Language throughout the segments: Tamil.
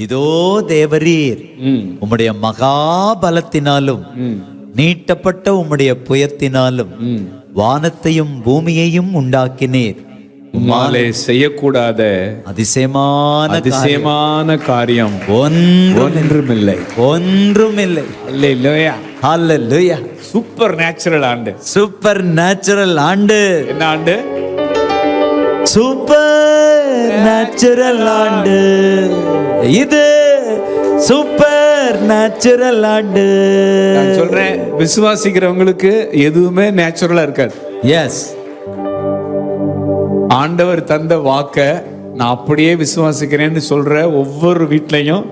இதோ தேவரீர் உம்முடைய மகாபலத்தினாலும் நீட்டப்பட்ட உம்முடைய புயத்தினாலும் வானத்தையும் பூமியையும் உண்டாக்கினீர். உம்மாலே செய்யக்கூடாத அதிசயமான காரியம் ஒன்றுமில்லை. அல்லேலூயா, அல்லேலூயா. சூப்பர் நேச்சுரல் ஆண்டு. சூப்பர் நேச்சுரல் ஆண்டு. என்ன ஆண்டு? சூப்பர் நேச்சுரல் ஆண்டு. இது சூப்பர் நேச்சுரல் ஆண்டு. நான் சொல்றேன், விசுவாசிக்கிறவங்களுக்கு எதுவுமே நேச்சுரலா இருக்காது. எஸ், ஆண்டவர் தந்த வாக்க நான் அப்படியே விசுவாசிக்கிறேன்னு சொல்ற ஒவ்வொரு வீட்லயும்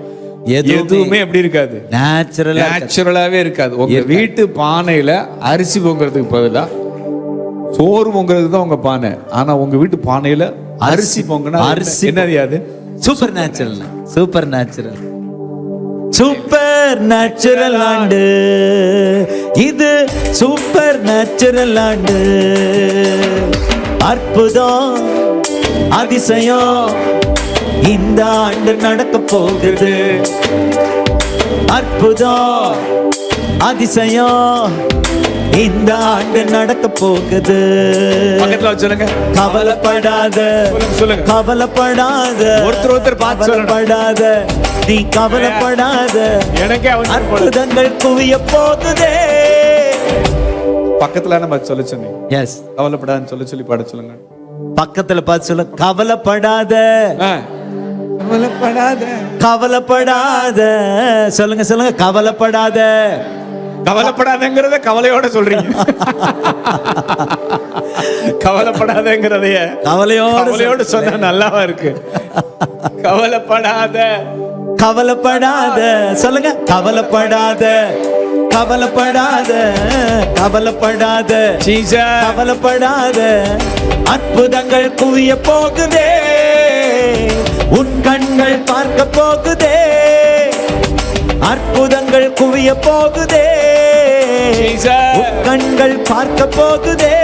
எதுவுமே எப்படி இருக்காது, நேச்சுரலாவே இருக்காது. உங்க வீட்டு பானையில அரிசி பொங்குறதுக்கு பதிலா சோறு பொங்குறதுக்கு தான் உங்க பானை. ஆனா உங்க வீட்டு பானையில அரிசி பொங்குனா அரிசி என்னது? Super natural. Super natural. Super natural ஆண்டு. இது சூப்பர் நேச்சுரல் ஆண்டு. அற்புதம், அதிசயம் இந்த ஆண்டு நடக்க போகுது. அற்புதம், அதிசயம் இந்த ஆண்டு நடக்க போகுது. பக்கத்துல வச்சுருங்க. கவலைப்படாத, சொல்லுங்க. கவலைப்படாத, ஒருத்தர் கவலைப்படாத, நீ கவலைப்படாத. எனக்கே அற்புதங்கள் குவிய போகுதே. பக்கத்துல நம்ம சொல்ல சொன்னீங்க. எஸ், கவலைப்படாதுன்னு சொல்லி பாட சொல்லுங்க. பக்கத்துல பார்த்து சொல்ல. கவலைப்படாத, கவலைப்படாத, கவலைப்படாத. சொல்லுங்க சொல்லுங்க. கவலைப்படாத. கவலைப்படாதங்கிறத கவலையோட சொல்றீங்க. கவலைப்படாதங்கிறதைய கவலையோட சொன்னா நல்லாவா இருக்கு? கவலைப்படாத, கவலைப்படாத. சொல்லுங்க. கவலைப்படாத, கவலைப்படாத, கவலைப்படாத, கவலைப்படாத. அற்புதங்கள் குவிய போகுதே. உன் கண்கள் பார்க்க போகுதே. அற்புதங்கள் குவிய போகுதே. உன் கண்கள் பார்க்க போகுதே.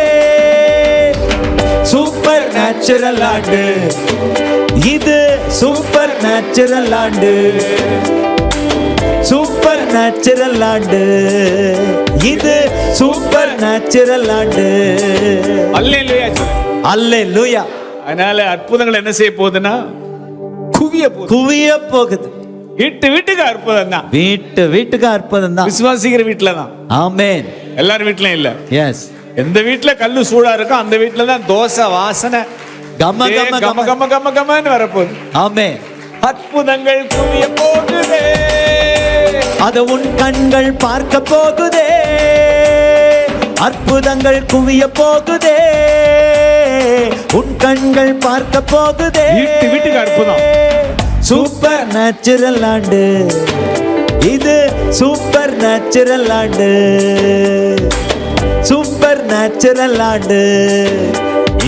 சூப்பர் நேச்சுரல் ஆண்டு. இது சூப்பர் நேச்சுரல் ஆண்டு. சூப்பர் நேச்சுரல் ஆண்டு. இது சூப்பர் நேச்சுரல் ஆண்டு. அல்லேலூயா, அல்லேலூயா. அதனால அற்புதங்கள் என்ன செய்ய போகுதுன்னா குவிய போகுது. வீட்டுக்கு அற்புதம் தான். வீட்டுக்கு அற்புதம் தான். விசுவாசிக்கிற வீட்டுல தான். ஆமென். எல்லாரும் வீட்லயும் இல்ல. எஸ். எந்த வீட்டுல கல்லு சூடா இருக்கோ அந்த வீட்டுல தான் தோசை வாசனை கம கம கம கம கம கமன்னு வரப்போகுது. ஆமென். அற்புதங்கள் குவிய போகுதே. அது உன் கண்கள் பார்க்க போகுதே. அற்புதங்கள் குவிய போகுதே. உன் கண்கள் பார்க்க போகுதே. வீட்டுக்கு அற்புதம். சூப்பர் நேச்சுரல் ஆண்டு. இது சூப்பர் நேச்சுரல் ஆண்டு. சூப்பர் நேச்சுரல் ஆண்டு.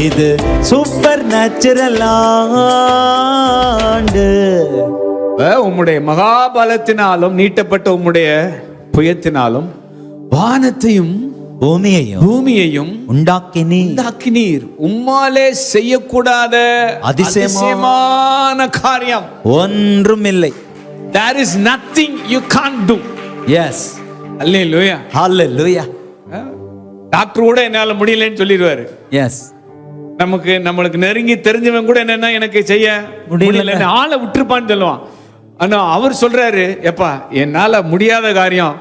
இது சூப்பர் நேச்சுரல் ஆண்டு. உம்முடைய மகாபலத்தினாலும் நீட்டப்பட்ட உம்முடைய புயத்தினாலும் வானத்தையும் பூமியையும் உண்டாக்கினீர். உம்மாலே செய்யக்கூடாத அதிசயமான காரியம் ஒன்றுமில்லை. There is nothing you can't do. Yes. Hallelujah. Hallelujah. Doctor கூட என்னால முடியலன்னு சொல்லிடுவாரு. எஸ். நம்மளுக்கு நெருங்கி தெரிஞ்சவன் கூட என்னன்னா எனக்கு செய்ய முடியல, ஆளை விட்டுருப்பான்னு சொல்லுவான். ஆனா அவர் சொல்றாரு, எப்பா என்னால முடியாத காரியம்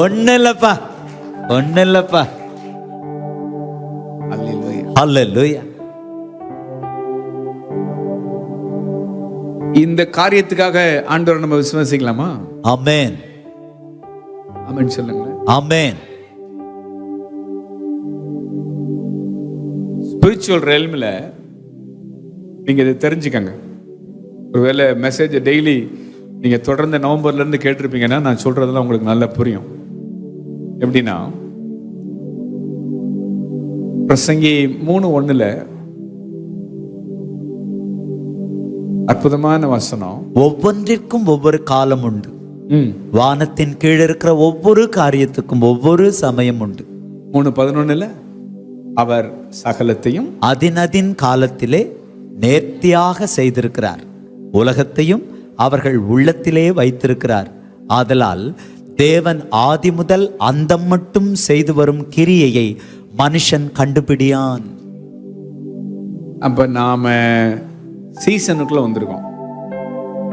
ஒண்ணு இல்லப்பா, ஒண்ணு இல்லப்பா. அல்லேலூயா. இந்த காரியத்துக்காக ஆண்டவரை நம்ம விசுவாசிக்கலாமா? ஆமென். ஆமென் சொல்லுங்க. ஆமென். ஸ்பிரிச்சுவல் ரெல்ம்ல நீங்க இதை தெரிஞ்சுக்கங்க. ஒருவேளை மெசேஜ் டெய்லி நீங்க தொடர்ந்து நவம்பர்ல இருந்து கேட்டிருப்பீங்கன்னா நான் சொல்றதெல்லாம் உங்களுக்கு நல்லா புரியும். எப்படின்னா, பிரசங்கி 3:1 அற்புதமான வசனம். ஒவ்வொன்றிற்கும் ஒவ்வொரு காலம் உண்டு. வானத்தின் கீழ் இருக்கிற ஒவ்வொரு காரியத்துக்கும் ஒவ்வொரு சமயம் உண்டு. 3:11 அவர் சகலத்தையும் அதின் காலத்திலே நேர்த்தியாக செய்திருக்கிறார். உலகத்தையும் அவர்கள் உள்ளத்திலே வைத்திருக்கிறார். ஆதலால் தேவன் ஆதி முதல் அந்தம் மட்டும் செய்து வரும் கிரியையை மனுஷன் கண்டுபிடியான். அப்ப நாம சீசனுக்குள்ள வந்திருக்கோம்.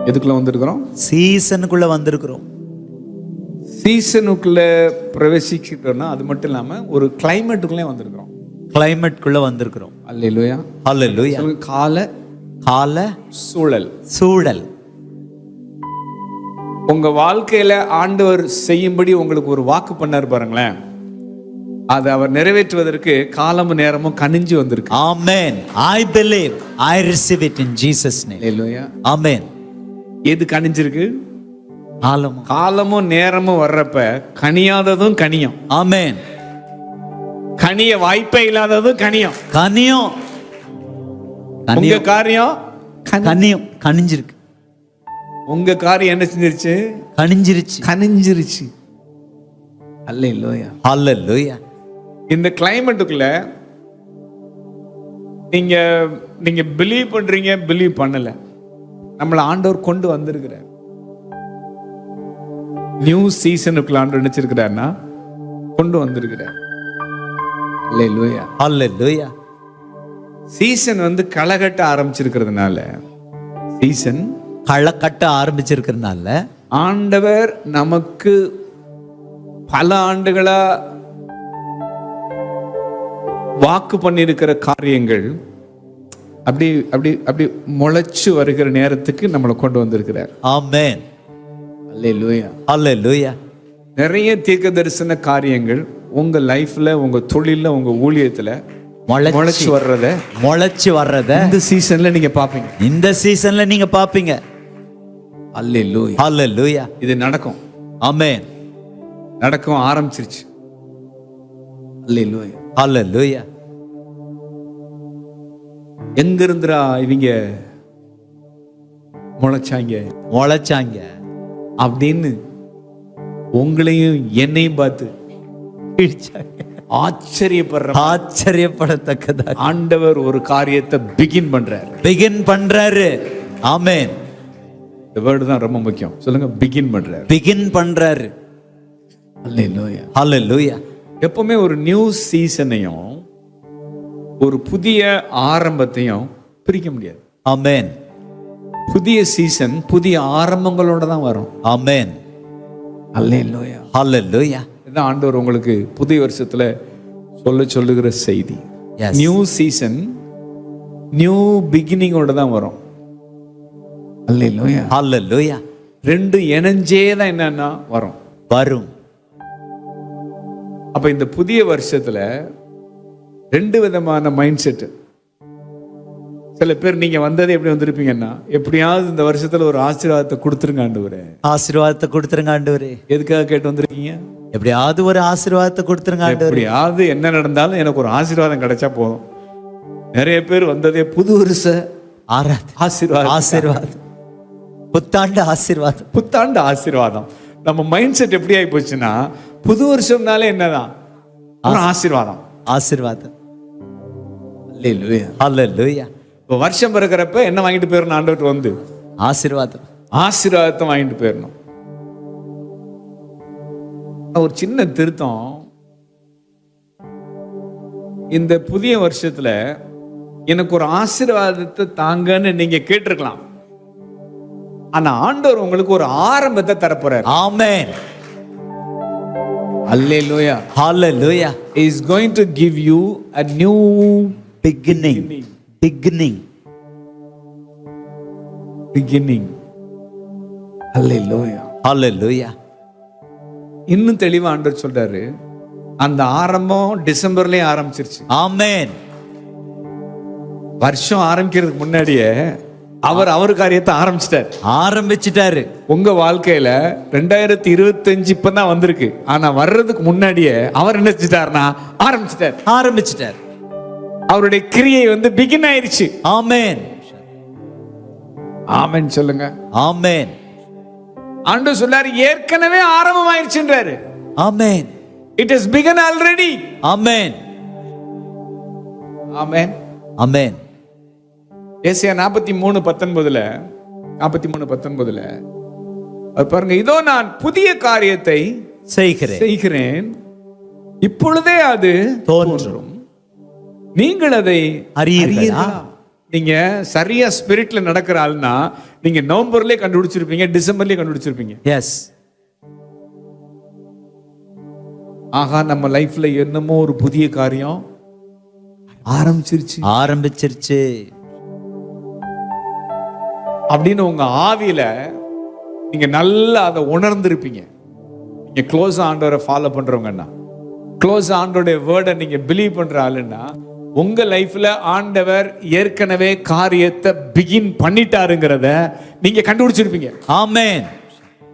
எதுக்குள்ள வந்திருக்கிறோம்? சீசனுக்குள்ள வந்திருக்கிறோம். சீசனுக்குள்ள பிரவேசிக்கிறோம்னா அது மட்டும் இல்லாம ஒரு கிளைமேட்டுக்குள்ளே வந்திருக்கிறோம். கிளைமேட்குள்ள வந்திருக்கிறோம். அல்லேலூயா. அல்லேலூயா. கால சூழல். உங்க வாழ்க்கையில ஆண்டவர் செய்யும்படி உங்களுக்கு ஒரு வாக்கு பண்ணார் பாருங்களேன், அதை அவர் நிறைவேற்றுவதற்கு காலமும் நேரமும் கனிஞ்சு வந்திருக்கு. ஆமென். I believe, I receive it in Jesus name. அல்லேலூயா. ஆமென். எது கனிஞ்சிருக்கு? காலமும் நேரமும் வர்றப்ப கனியாததும் கனியும். ஆமென். கனிய வாய்ப்பே இல்லாததும் கனியும். உங்க காரியம் கனிஞ்சிருக்கு. உங்க காரியம் என்ன செஞ்சிருச்சு? கனிஞ்சிருச்சு. அல்லேலூயா. அல்லேலூயா. இந்த கிளைமேட்டுக்குள்ள நீங்க பிலீவ் பண்றீங்க, பிலீவ் பண்ணல, நம்மள ஆண்டவர் கொண்டு வந்திருக்கிறார். நியூ சீசனுக்குள்ள ஆண்டவர் நினைச்சிருக்கிறார்னா கொண்டு வந்திருக்கிறார். அல்லேலூயா. அல்லேலூயா. சீசன் வந்து களகட்ட ஆரம்பிச்சிருக்கிறதுனால, சீசன் களக்கட்ட ஆரம்பிச்சிருக்கிறதுனால ஆண்டவர் நமக்கு பல ஆண்டுகளா வாக்கு பண்ணியிருக்கிற காரியங்கள் அப்படி அப்படி அப்படி முளைச்சு வருகிற நேரத்துக்கு நம்மளை கொண்டு வந்திருக்கிறார். ஆமென். அல்லேலூயா. அல்லேலூயா. நிறைய தீர்க்க தரிசன காரியங்கள் உங்க லைஃப்ல, உங்க தொழில்ல, உங்க ஊழியத்துல முளைச்சு வர்றத இந்த சீசன்ல நீங்க பாப்பீங்க. அல்லேலூயா. அல்லேலூயா. இது நடக்கும். ஆமென். நடக்கும், ஆரம்பிச்சிருச்சு. அல்லேலூயா. அல்லேலூயா. எங்க இருந்துடா இவங்க முளைச்சாங்க அப்படின்னு உங்களையும் என்னையும் பார்த்து ஆச்சரியப்படத்தக்கதா ஆண்டவர் ஒரு காரியத்தை பிகின் பண்றாரு. ஆமென். இந்த வேர்டு தான் ரொம்ப முக்கியம். சொல்லுங்க, பிகின் பண்றாரு. அல்லேலூயா. அல்லேலூயா. எப்பவுமே ஒரு நியூ சீசனையும் ஒரு புதிய ஆரம்பத்தையும் பிரிக்க முடியாது. ஆமென். புதிய சீசன் புதிய ஆரம்பங்களோட தான் வரும். ஆமென். அல்லேலூயா. அல்லேலூயா. இதான் ஆண்டவர் உங்களுக்கு புதிய வருஷத்துல சொல்லுகிற செய்தி. நியூ சீசன் நியூ பிகினிங்கோட தான் வரும். அல்லேலூயா. அல்லேலூயா. ரெண்டு இணைஞ்சே தான் என்னன்னா வரும். அப்ப இந்த புதிய வருஷத்துல ரெண்டு விதமான மைண்ட் செட். சில பேர் நீங்க வந்ததே எப்படி வந்திருப்பீங்கன்னா, எப்படியாவது இந்த வருஷத்துல ஒரு ஆசீர்வாதத்தை கொடுத்துருங்க ஆண்டவரே. எதுக்காக கேட்டு வந்திருக்கீங்க? எப்படியாவது ஒரு ஆசீர்வாதத்தை கொடுத்துருங்க ஆண்டவரே. எப்படியாவது என்ன நடந்தாலும் எனக்கு ஒரு ஆசீர்வாதம் கிடைச்சா போதும். நிறைய பேர் வந்ததே புது வருஷ ஆசீர்வாதம், புத்தாண்டு ஆசீர்வாதம். நம்ம மைண்ட் செட் எப்படி ஆகி போச்சுன்னா, புது வருஷம்னாலே என்னதான்? ஆசீர்வாதம். அல்லேலூயா. இப்போ வருஷம் பிறக்கிறப்ப என்ன வாங்கிட்டு போயிடணும்? ஆண்டவர்கிட்ட வந்து ஆசீர்வாதத்தை வாங்கிட்டு போயிடணும். ஒரு சின்ன திருத்தம், இந்த புதிய வருஷத்துல எனக்கு ஒரு ஆசீர்வாதத்தை தாங்கன்னு நீங்க கேட்டிருக்கலாம். ஆனா ஆண்டவர் உங்களுக்கு ஒரு ஆரம்பத்தை தரப்போறார். ஆமென். அல்லேலூயா. Hallelujah. He is going to give you a new beginning. Hallelujah. Hallelujah. இன்னும் தெளிவா ஆண்டவர் சொல்றாரு, அந்த ஆரம்பம் டிசம்பர்லயே ஆரம்பிச்சிருச்சு. ஆமென். வருஷம் ஆரம்பிக்கிறதுக்கு முன்னாடியே அவர் காரியத்தை ஆரம்பிச்சிட்டாரு. உங்க வாழ்க்கையில 2025 இப்பதான் வந்திருக்கு. ஆனா வர்றதுக்கு முன்னாடியே அவர் என்ன செஞ்சிட்டாருன்னா ஆரம்பிச்சிட்டார். அவருடைய கிரியை வந்து பிகின் ஆயிருச்சு. ஆமென். ஆமென் சொல்லுங்க. ஆமென். ஆண்டவர் சொல்றாரு, ஏற்கனவே ஆரம்பம் ஆயிருச்சுன்றாரு. ஆமென். It has begun already. ஆமென். ஆமென். ஆமென். ஏசாயா 43:19 43:19 அது பாருங்க, இதோ நான் புதிய காரியத்தை செய்கிறேன், இப்பொழுதே அது தோன்றும், நீங்கள் அதை அறியீர்களா? நீங்க சரியா ஸ்பிரிட்ல நடக்கிற ஆள்னா நீங்க நவம்பர்லயே கண்டுபிடிச்சிருப்பீங்க, டிசம்பர்லயே கண்டுபிடிச்சிருப்பீங்க. எஸ், ஆகா நம்ம லைஃப்ல என்னமோ ஒரு புதிய காரியம் ஆரம்பிச்சிருச்சு அப்படின்னு உங்க ஆவியில நீங்க நல்லா அதை உணர்ந்திருப்பீங்க. நீங்க க்ளோஸ் ஆண்டவரை ஃபாலோ பண்றவங்கன்னா, க்ளோஸ் ஆண்டோட வேர்டை நீங்க பிலீவ் பண்ற ஆளுன்னா, உங்க லைஃப்ல ஆண்டவர் ஏற்கனவே காரியத்தை பிகின் பண்ணிட்டாருங்கிறத நீங்க கண்டுபிடிச்சிருப்பீங்க. ஆமென்.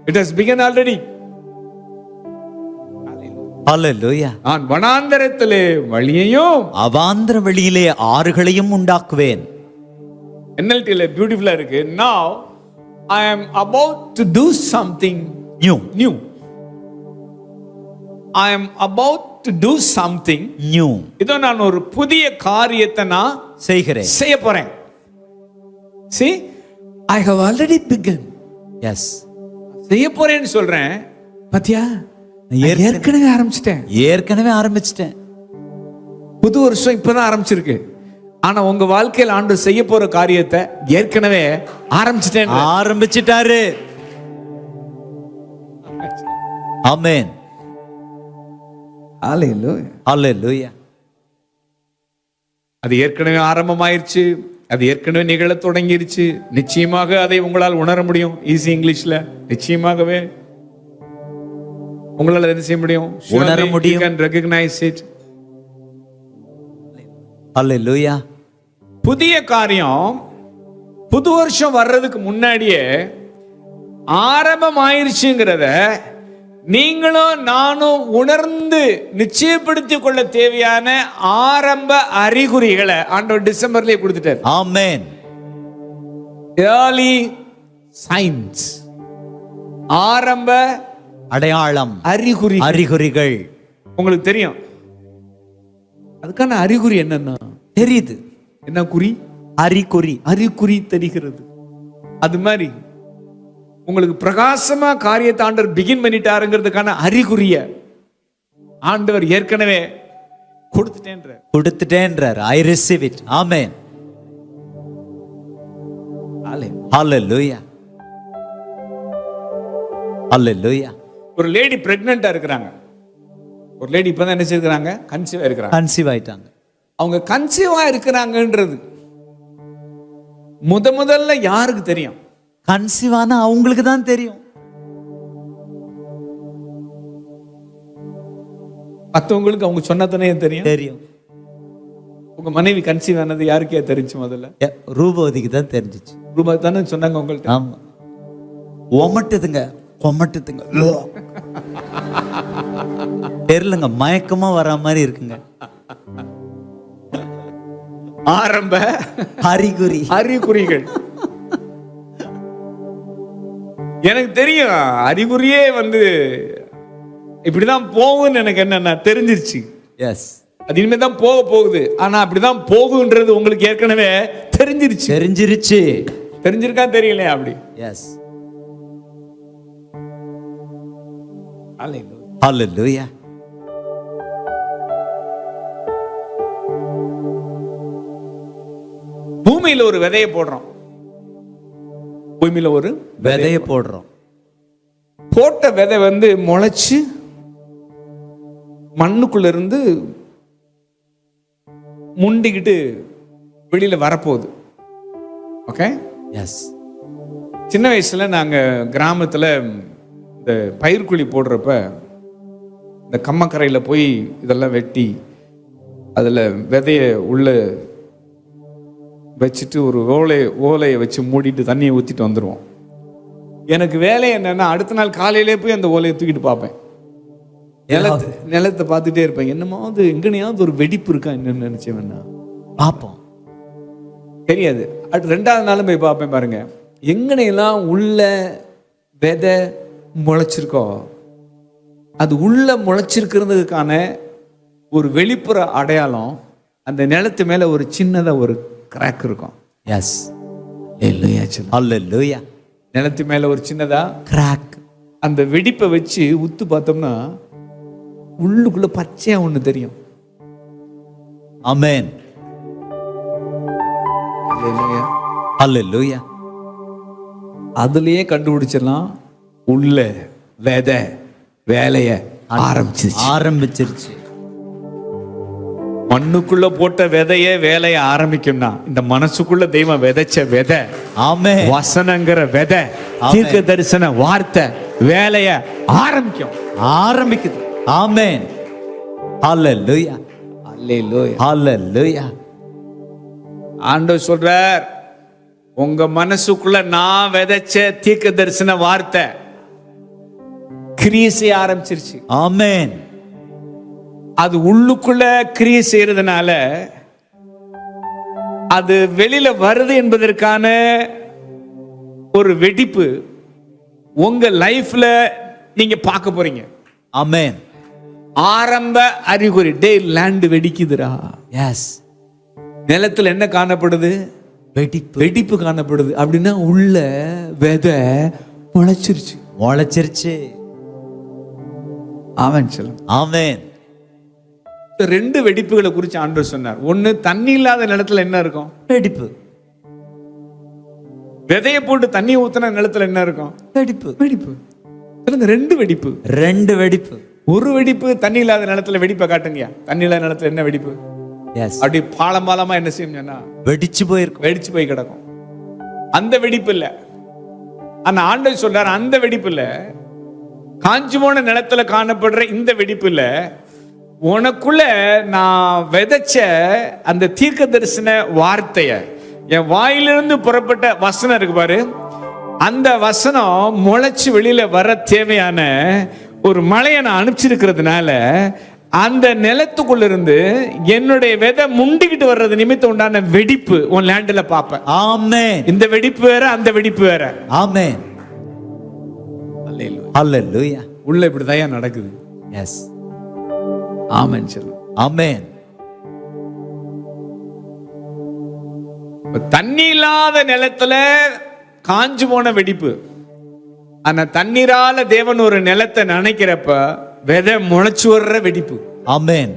It has begun already. ஹalleluya. நான் வனாந்தரத்திலே வழியையும் அவாந்தர வெளியிலே ஆறுகளையும் உண்டாக்குவேன். NLTல பியூட்டிஃபுல்லா இருக்கு. Now I am about to do something new. I am about to do something new. இதோ நான் ஒரு புதிய காரியத்தை நான் செய்ய போறேன். See, I have already begun. Yes. செய்ய போறேன்னு சொல்றேன். பாத்தியா, ஏற்கனவே ஆரம்பிச்சிட்டேன். புது வருஷம் இப்பதான் ஆரம்பிச்சிருக்கு. ஆனா உங்க வாழ்க்கையில் ஆண்டவர் செய்ய போற காரியத்தை ஏற்கனவே ஆரம்பிச்சிட்டாரு. ஆமென். ஹalleluya. அது ஏற்கனவே ஆரம்பமாயிருச்சு, அது ஏற்கனவே நிகழ தொடங்கிருச்சு. நிச்சயமாக அதை உங்களால் உணர முடியும். ஈஸி இங்கிலீஷ்ல நிச்சயமாகவே உங்களால் என்ன செய்ய முடியும்? உணர முடியும். You can recognize it. ஹalleluya. புதிய காரியம் புது வருஷம் வர்றதுக்கு முன்னாடியே ஆரம்பமாயிருச்சுங்கிறத நீங்களும் நானும் உணர்ந்து நிச்சயப்படுத்திக் கொள்ள தேவையான ஆரம்ப அறிகுறிகளை ஆண்டவர் டிசம்பர்லயே கொடுத்துட்டார். ஆமென். early signs, ஆரம்ப அடையாளம், அறிகுறிகள் உங்களுக்கு தெரியும். அதுக்கான அறிகுறி என்னன்னா தெரியுது. என்ன குறி? அறிகுறி தெரிகிறது. அது மாதிரி உங்களுக்கு பிரகாசமா காரியத்தை ஆண்டவர் பிகின் பண்ணிட்டாருங்கிறதுக்கான அறிகுறிய ஆண்டவர் ஏற்கனவே கொடுத்துட்டேன்றார். I receive it. Amen. Hallelujah. Hallelujah. ஒரு லேடி பிரெக்னன்ட்டா இருக்கிறாங்க. ஒரு லேடி இப்பதான் என்ன செய்யறாங்க? கன்சீவ் ஆயிட்டாங்க. அவங்க கன்சீவா இருக்கிறாங்கன்றது முதல்ல யாருக்கு தெரியும்? கன்சீவான அவங்களுக்கு தான் தெரியும். மற்றவங்களுக்கு அவங்க சொன்னதானே தெரியும். உங்க மனைவி கன்சீவ் ஆனது யாருக்கே தெரிஞ்சு? முதல்ல ரூபவதிக்கு தான் தெரிஞ்சிச்சு. ரூபா தானே சொன்னாங்க உங்கள்ட்ட. ஆமா. கொமட்டுதுங்க தெரியலங்க, மயக்கமா வர மாதிரி இருக்குங்க. ஆரம்ப அறிகுறிகள் எனக்கு தெரியும். அறிகுறியே இப்படிதான் போகும்னு எனக்கு என்னன்னா தெரிஞ்சிருச்சு. எஸ், அது இனிமே தான் போகுது. ஆனா அப்படிதான் போகுன்றது உங்களுக்கு ஏற்கனவே தெரிஞ்சிருக்கா தெரியல அப்படி. எஸ். ஹalleluya. பூமியில ஒரு விதையை போடுறோம். போட்ட விதை முளைச்சு மண்ணுக்குள்ள இருந்து முண்டிக்கிட்டு வெளியில வரப்போகுது. ஓகே. எஸ். சின்ன வயசுல நாங்க கிராமத்துல இந்த பயிர்க்குழி போடுறப்ப இந்த கம்மக்கரையில போய் இதெல்லாம் வெட்டி அதுல விதைய உள்ள வச்சுட்டு ஒரு ஓலையை வச்சு மூடிட்டு தண்ணியை ஊற்றிட்டு வந்துடுவோம். எனக்கு வேலை என்னன்னா அடுத்த நாள் காலையிலே போய் அந்த ஓலையை தூக்கிட்டு பார்ப்பேன். நிலத்தை பார்த்துட்டே இருப்பேன். என்னமாவது எங்கனையாவது ஒரு வெடிப்பு இருக்கா என்னன்னு நினைச்சேன்னா பார்ப்போம். தெரியாது. அடுத்து 2வது நாளும் போய் பார்ப்பேன். பாருங்க, எங்கனையெல்லாம் உள்ள விதை முளைச்சிருக்கோ அது உள்ள முளைச்சிருக்கிறதுக்கான ஒரு வெளிப்புற அடையாளம் அந்த நிலத்து மேல ஒரு சின்னதா ஒரு கிராக் இருக்கும். எஸ். ஹalleluya. நிலத்து மேல ஒரு சின்னதா கிராக். அந்த வெடிப்பை வச்சு உத்து பார்த்தோம்னா உள்ளுக்குள்ள பச்சையா ஒண்ணு தெரியும். ஆமென். ஹல்லேலூயா. அதுலயே கண்டுபிடிச்சிடலாம் உள்ள விதை வேலைய ஆரம்பிச்சிருச்சு. மண்ணுக்குள்ள போட்ட விதைய வேலைய ஆரம்பிக்கும்னா இந்த மனசுக்குள்ள தெய்வம் விதைச்ச விதை, ஆமென், வசனங்கிற விதை, தீர்க்க தரிசன வார்த்தை வேலைய ஆரம்பிக்குது. ஆமென். ஹல்லேலூயா. அல்லேலூயா. ஹல்லேலூயா. ஆண்டவர் சொல்றார், உங்க மனசுக்குள்ள நான் விதைச்ச தீர்க்க தரிசன வார்த்தை கிரியை செய்ய ஆரம்பிச்சிருச்சு. ஆமென். அது உள்ளுக்குள்ள கிரியை செய்யறதுனால அது வெளியில வருது என்பதற்கான ஒரு வெடிப்பு உங்க லைஃப்ல நீங்க பார்க்க போறீங்க. ஆமென். ஆரம்ப அறிகுறி, டே லேண்ட் வெடிக்குதுடா. எஸ். நிலத்துல என்ன காணப்படுது? வெடிப்பு காணப்படுது. அப்படின்னா உள்ள விதை முளைச்சிருச்சு. ஆமென் சொல்லுங்க. ஆமென். ரெண்டு வெடிப்புகளை குறித்து ஆண்டவர் சொன்னார். ஒண்ணு, தண்ணி இல்லாத நிலத்துல என்ன இருக்கும்? வெடிப்பு. விதைய போட்டு தண்ணி ஊத்துன நிலத்துல என்ன இருக்கும்? வெடிப்பு. சொல்லுங்க, ரெண்டு வெடிப்பு. ஒரு வெடிப்பு தண்ணி இல்லாத நிலத்துல வெடிப்பை காட்டுங்க. தண்ணி இல்லாத நிலத்துல என்ன வெடிப்பு? அப்படி பாலமா என்ன செய்யும்னா வெடிச்சு போய் கிடக்கும். அந்த வெடிப்பு இல்ல. ஆனா ஆண்டவர் சொல்றாரு, அந்த வெடிப்பு இல்ல, காஞ்சு போன நிலத்துல காணப்படுற இந்த வெடிப்பு இல்ல, உனக்குள்ள நான் விதைச்ச அந்த தீர்க்க தரிசன வார்த்தைய, என் வாயிலிருந்து புறப்பட்ட வசனம் இருக்கு பாரு, அந்த வசனம் முளைச்சு வெளியில வர தேவையான ஒரு மழையை நான் அனுப்பிச்சிருக்கிறதுனால அந்த நிலத்துக்குள்ள இருந்து என்னுடைய விதை முண்டிக்கிட்டு வர்றது நிமித்தம் உண்டான வெடிப்பு உன் லேண்ட்ல பாப்ப. ஆமென். இந்த வெடிப்பு வேற, அந்த வெடிப்பு வேற. ஆமென். ஹல்லேலூயா. உள்ள இப்படிதான் நடக்குது. எஸ். ஆமென் சொல்லு. ஆமென். தண்ணி இல்லாத நிலத்துல காஞ்சு போன வெடிப்பு. ஆனா தண்ணீரால தேவன் ஒரு நிலத்தை நினைக்கிறப்ப விதை முளைச்சு வர்ற வெடிப்பு. ஆமென்.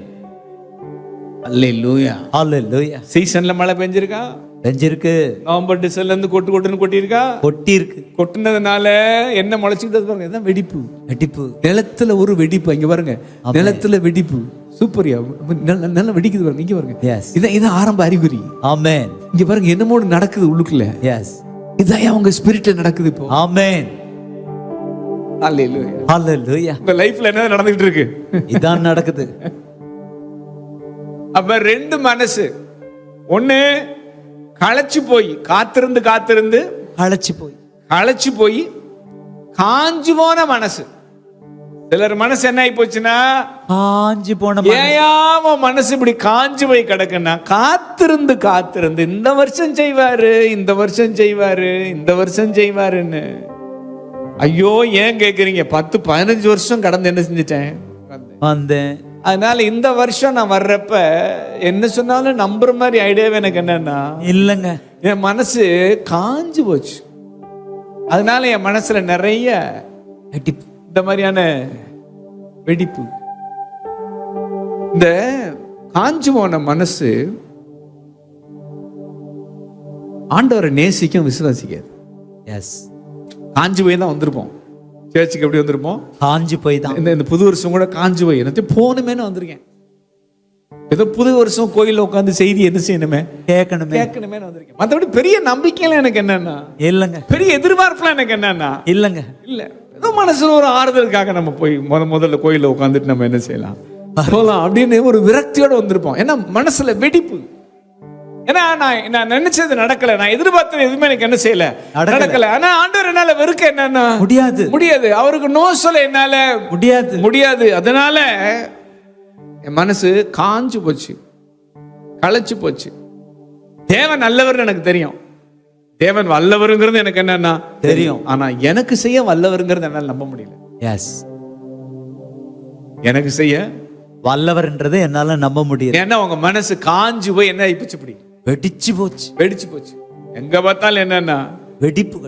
அல்லேலூயா. ஹல்லேலூயா. சீசன்ல மழை பெஞ்சிருக்கா? பெஞ்சிருக்கு. நவம்பர் டிசம்பர்ல இருந்து கொட்டுன்னு கொட்டியிருக்கா? கொட்டியிருக்கு. கொட்டினதுனால என்ன முளைச்சுக்கிட்டது பாருங்க, இதான் வெடிப்பு. நிலத்துல ஒரு வெடிப்பு. இங்க பாருங்க, நிலத்துல வெடிப்பு. சூப்பரியா, நல்லா வெடிக்குது பாருங்க. இங்க பாருங்க, இதான் ஆரம்ப அறிகுறி. ஆமென். இங்க பாருங்க என்னமோ நடக்குது உள்ளுக்குள்ள. எஸ். இதான் அவங்க ஸ்பிரிட்ல நடக்குது இப்போ. ஆமென். அல்லேலூயா. ஹல்லேலூயா. உங்க லைஃப்ல என்ன நடந்துட்டு இருக்கு? இதான் நடக்குது. அப்ப ரெண்டு மனசு. ஒண்ணு களைச்சு போய் காத்திருந்து களைச்சு போய் காஞ்சு போன மனசு. சிலர் மனசு என்ன ஆகி போச்சுன்னா காஞ்சு போன. ஏன் மனசு இப்படி காஞ்சு போய் கிடக்குன்னா, காத்திருந்து இந்த வருஷம் செய்வாருன்னு. ஐயோ, ஏன் கேக்குறீங்க? 10-15 வருஷம் கடந்து என்ன செஞ்சுட்டேன்? வந்தேன். அதனால இந்த வருஷம் நான் வர்றப்ப என்ன சொன்னாலும் நம்புற மாதிரி ஐடியாவே எனக்கு என்னன்னா இல்லைங்க, என் மனசு காஞ்சு போச்சு. அதனால என் மனசுல நிறைய இந்த மாதிரியான வெடிப்பு. இந்த காஞ்சு போன மனசு ஆண்டவரை நேசிக்கும், விசுவாசிக்காது. எஸ். காஞ்சு போய் தான் வந்திருப்போம். சர்ச்சுக்கு எப்படி வந்திருப்போம்? காஞ்சு போய் தான். இந்த புது வருஷம் கூட காஞ்சு போய் எனக்கு போகணுமேனு வந்திருக்கேன். ஏதோ புது வருஷம் கோயில்ல உட்காந்து செய்தி என்ன செய்யணுமே, கேட்கணுமே வந்திருக்கேன். மற்றபடி பெரிய நம்பிக்கையில எனக்கு என்னன்னா இல்லைங்க, பெரிய எதிர்பார்ப்புலாம் எனக்கு என்னன்னா இல்லைங்க. இல்ல, ஏதோ மனசுல ஒரு ஆறுதலுக்காக நம்ம போய் முதல்ல கோயில்ல உட்காந்துட்டு நம்ம என்ன செய்யலாம் போகலாம் அப்படின்னு ஒரு விரக்தியோட வந்திருப்போம். ஏன்னா மனசுல வெடிப்பு. ஏன்னா நான் நினைச்சது நடக்கல, நான் எதிர்பார்த்தது எதுவுமே எனக்கு என்ன செய்யல, நடக்கல. ஆனா ஆண்டவர் என்னால வெறுக்க என்னன்னா முடியாது, அவருக்கு நோ சொல்ல என்னால முடியாது. அதனால என் மனசு காஞ்சு போச்சு, களைச்சு போச்சு. தேவன் நல்லவர் எனக்கு தெரியும், தேவன் வல்லவருங்கிறது எனக்கு என்னன்னா தெரியும். ஆனா எனக்கு செய்ய வல்லவருங்கிறது என்னால நம்ப முடியல. எஸ், எனக்கு செய்ய வல்லவர்ன்றது என்னால நம்ப முடியல. ஏன்னா உங்க மனசு காஞ்சு போய் என்ன ஆயிப்போச்சு, இப்படி வெடிச்சு போச்சு. எங்க பார்த்தாலும் என்னன்னா வெடிப்பு.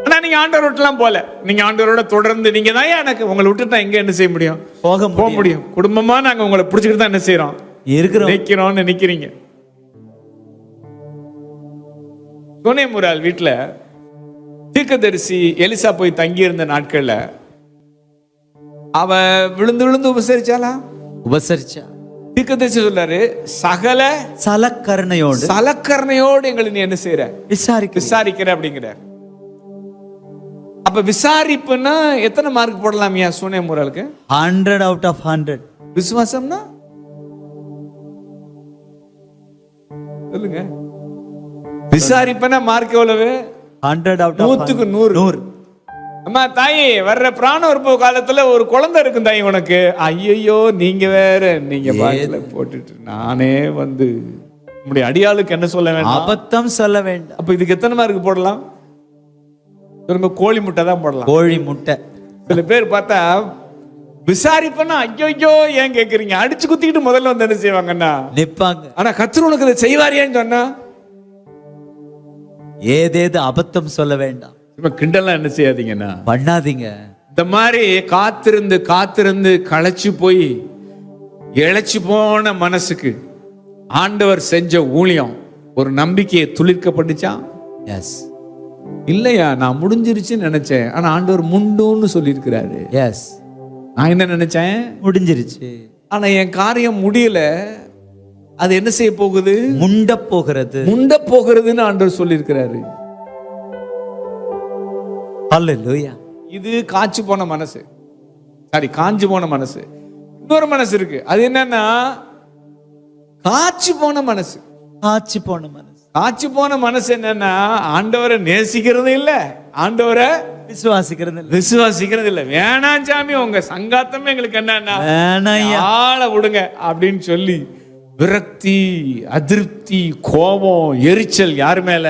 ஆனா நீங்க ஆண்டவர் விட்டுலாம் போல, நீங்க ஆண்டவரோட தொடர்ந்து நீங்க தான் எனக்கு, உங்களை விட்டு நான் எங்க என்ன செய்ய முடியும், போக முடியும். குடும்பமா நாங்க உங்களை பிடிச்சிக்கிட்டு தான் என்ன செய்யறோம், நிக்கிறோம்னு நிக்கிறீங்க. சோனேமுரால் வீட்டுல தீர்க்கதரிசி எலிசா போய் தங்கி இருந்த நாட்கள்ல அவ விழுந்து விழுந்து உபசரிச்சா. தீர்க்கதரிசி சொல்றாரு, சகல சலக்கரணையோடு எங்களை நீ என்ன செய்யற, விசாரிக்கிற அப்படிங்கிறார். அப்ப விசாரிப்புன்னா எத்தனை மார்க் போடலாம் சோனேமுராலுக்கு? 100 out of 100. விசுவாசம்னா சொல்லுங்க, விசாரிப்பனா மார்க் எவ்வளவு? 100 out of 100க்கு 100. அம்மா தாயே, வர்ற பிராண உறுப்பு காலத்துல ஒரு குழந்தை இருக்கும் தாய் உனக்கு. ஐயோ நீங்க வேற, நீங்க பாட்டில போட்டுட்டு நானே வந்து நம்முடைய அடியாளுக்கு என்ன சொல்ல வேண்டாம், அபத்தம் சொல்ல வேண்டாம். அப்ப இதுக்கு எத்தனை மார்க் போடலாம் சொல்லுங்க? கோழி முட்டை தான் போடலாம். கோழி முட்டை. சில பேர் பார்த்தா விசாரிப்பனா ஐயோ ஏன் கேக்குறீங்க, அடிச்சு குத்திக்கிட்டு முதல்ல வந்து என்ன செய்வாங்கன்னா நிப்பாங்க. ஆனா கர்த்தர் உனக்கு இதை செய்வாரியான்னு சொன்னா ஏதேது அபத்தம் சொல்ல வேண்டாம். கிண்டல்லாம் என்ன செய்யாதீங்கன்னா பண்ணாதீங்க. இந்த மாதிரி காத்திருந்து காத்திருந்து களைச்சு போய் இழைச்சு போன மனசுக்கு ஆண்டவர் செஞ்ச ஊழியம் ஒரு நம்பிக்கையை துளிர்க்கப்பட்டுச்சா? எஸ். இல்லையா, நான் முடிஞ்சிருச்சுன்னு நினைச்சேன், ஆனா ஆண்டவர் முண்டுன்னு சொல்லியிருக்கிறாரு. எஸ். நான் என்ன நினைச்சேன், முடிஞ்சிருச்சு, ஆனா என் காரியம் முடியல. அது என்ன செய்ய போகுது? முண்ட போகிறதுன்னு ஆண்டவர் சொல்லியிருக்கிறாரு. ஹல்லேலூயா. இது காய்ச்சி போன மனசு, சாரி காஞ்சி போன மனசு. இன்னொரு மனசு இருக்கு, அது என்னன்னா காய்ச்சி போன மனசு. காய்ச்சி போன மனசு என்னன்னா ஆண்டவரை நேசிக்கிறது இல்ல, ஆண்டவரை விசுவாசிக்கிறது இல்ல. வேணாம் சாமி, உங்க சங்காத்தமே எங்களுக்கு என்னன்னா ஆளை விடுங்க அப்படின்னு சொல்லி விரக்தி, அதிருப்தி, கோபம், எரிச்சல் யார் மேல?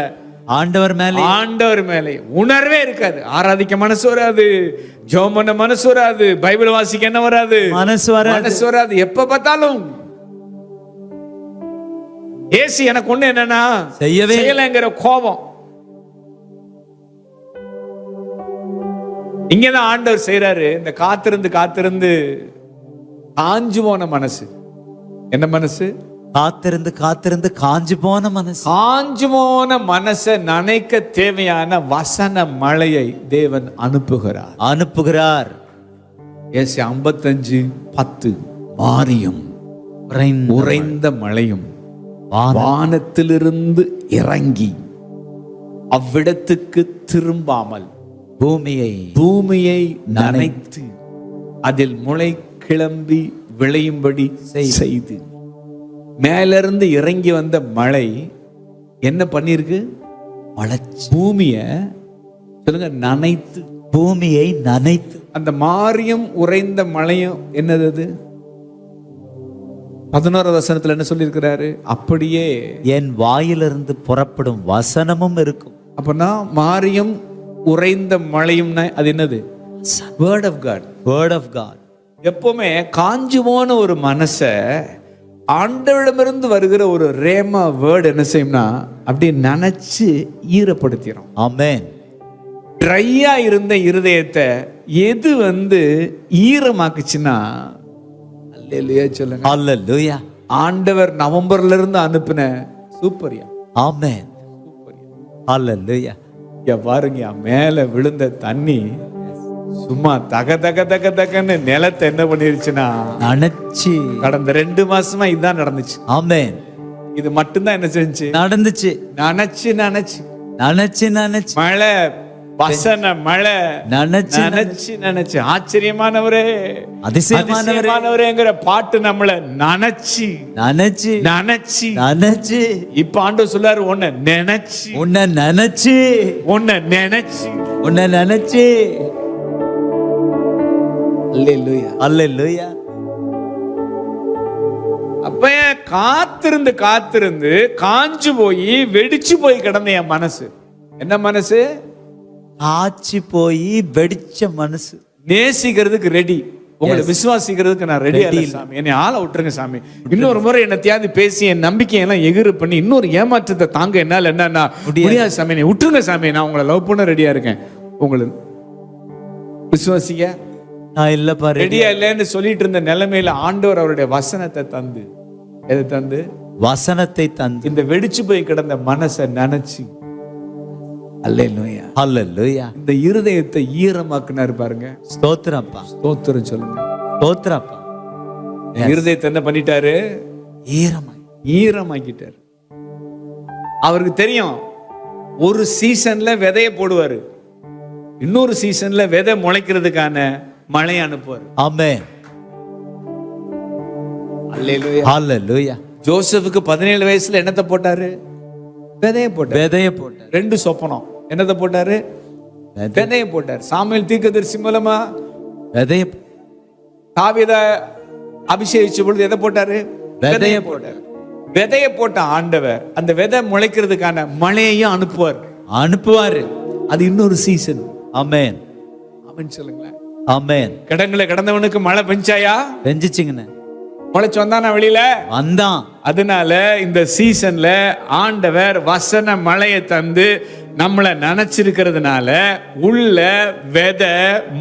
ஆண்டவர் மேலே. உணர்வே இருக்காது. ஆராதிக்க மனசு வராது, ஜெபம் பண்ண மனசு வராது, பைபிள் வாசிக்க என்ன வராது, மனசு வராது. எப்ப பார்த்தாலும் ஏசி எனக்கு ஒண்ணு என்னன்னா செய்யலைங்கிற கோபம். இங்கதான் ஆண்டவர் செய்யறாரு. இந்த காத்திருந்து காத்திருந்து காஞ்சு போன மனசு. என்ன மனசு? காத்திருந்து காஞ்சு போன மனசை நனைக்க தேவையான வசன மழையை தேவன் அனுப்புகிறார். ஏசி 55:10 மாரியும் உறைந்த மழையும் வானத்திலிருந்து இறங்கி அவ்விடத்துக்கு திரும்பாமல் பூமியை நனைத்து அதில் முளை கிளம்பி விளையும்படி செய்து. மேலிருந்து இறங்கி வந்த மழை என்ன பண்ணிருக்கு? பூமியை நனைத்து. அந்த மாரியும் உறைந்த மழையும் என்னது? அது 11வது வசனத்துல என்ன சொல்லி இருக்கிறாரு? அப்படியே என் வாயிலிருந்து புறப்படும் வசனமும் இருக்கும். அப்பனா மாரியும் உறைந்த மழையும்னா அது என்னது? Word of God. எப்பவுமே காஞ்சு போன ஒரு மனசை ஆண்டவரிடமிருந்து வருகிற ஒரு ரேமா வேர்ட் என்ன செய்யும்னா அப்படியே நினைச்சு ஈரப்படுத்திடும். ஆமென். ட்ரையா இருந்த இருதயத்தை எது வந்து ஈரமாக்குச்சுன்னா, அல்லேலூயா சொல்லுங்க. அல்லேலூயா. ஆண்டவர் நவம்பர்ல இருந்து அனுப்பின சூப்பர்யா. ஆமென். அல்லேலூயா. பாருங்க, மேல விழுந்த தண்ணி சும்மா தகன்னு நிலத்தை என்ன பண்ணிருச்சுன்னா நனைச்சு. கடந்த 2 மாசமா இதுதான் நடந்துச்சு. ஆமென். இது மட்டும்தான் என்ன செஞ்சு நடந்துச்சு. நனைச்சு மழை, வசன மழை, நனைச்சு. ஆச்சரியமானவரே, அதிசயமானவரேங்கிற பாட்டு நம்மள நனைச்சு. இப்ப ஆண்டவர் சொல்லாரு, உன்னை நினைச்சு. அல்லேலூயா. அப்ப காத்திருந்து காஞ்சு போய் வெடிச்சு போய் கிடந்த என் மனசு. என்ன மனசு? காய்ச்சி போய் வெடிச்ச மனசு. நேசிக்கிறதுக்கு ரெடி, உங்களை விசுவாசிக்கிறதுக்கு நான் ரெடியா இல்ல சாமி, என்னை ஆள விட்டுருங்க சாமி. இன்னொரு முறை என்ன தியாதி பேசி என் நம்பிக்கையெல்லாம் எகிறு பண்ணி இன்னொரு ஏமாற்றத்தை தாங்க என்னால என்னன்னா முடியாது சாமி, என்னை விட்டுருங்க சாமி, நான் உங்களை லவ் பண்ண ரெடியா இருக்கேன். உங்களுக்கு விசுவாசிக்க நான் இல்ல பாரு, ரெடியா இல்லைன்னு சொல்லிட்டு இருந்த நிலைமையில ஆண்டவர் அவருடைய வசனத்தை தந்து, எதை தந்து? வசனத்தை தந்து இந்த வெடிச்சு போய் கிடந்த மனசை நினைச்சு, அல்லேலூயா, ஹல்லேலூயா, இந்த இருதயத்தை ஈரமாக்குனாரு பாருங்க. ஸ்தோத்திரப்பா, ஸ்தோத்திரம் சொல்லுங்க. ஸ்தோத்திரப்பா. இருதயத்தை என்ன பண்ணிட்டாரு? ஈரமாக்கிட்டாரு. அவருக்கு தெரியும், ஒரு சீசன்ல விதைய போடுவாரு, இன்னொரு சீசன்ல விதை முளைக்கிறதுக்கான மழையை அனுப்புவார். ஆமென், அல்லேலூயா, ஹல்லேலூயா. ஜோசப்புக்கு 17 வயசுல என்னத்தை போட்டாரு? விதைய போட்டாரு. விதைய போட்டார். 2 சொப்பனம். என்னத்தை போட்டாரு? விதைய போட்டார். சாமுவேல் தீர்க்கதரிசி மூலமா விதைய, தாவீத அபிஷேகிச்ச பொழுது எதை போட்டாரு? விதைய போட்டார். விதைய போட்ட ஆண்டவர் அந்த விதை முளைக்கிறதுக்கான மழையையும் அனுப்புவாரு. அது இன்னொரு சீசன். ஆமென், ஆமென் சொல்லுங்களேன். ஆமென். கிடங்குல கிடந்தவனுக்கு மழை பெஞ்சாயா? பெஞ்சிச்சுங்கண்ணே. முளைச்சு வந்தானா வெளியில? வந்தான். அதனால இந்த சீசன்ல ஆண்டவர் வசன மழையை தந்து நம்மளை நினைச்சிருக்கிறதுனால உள்ள விதை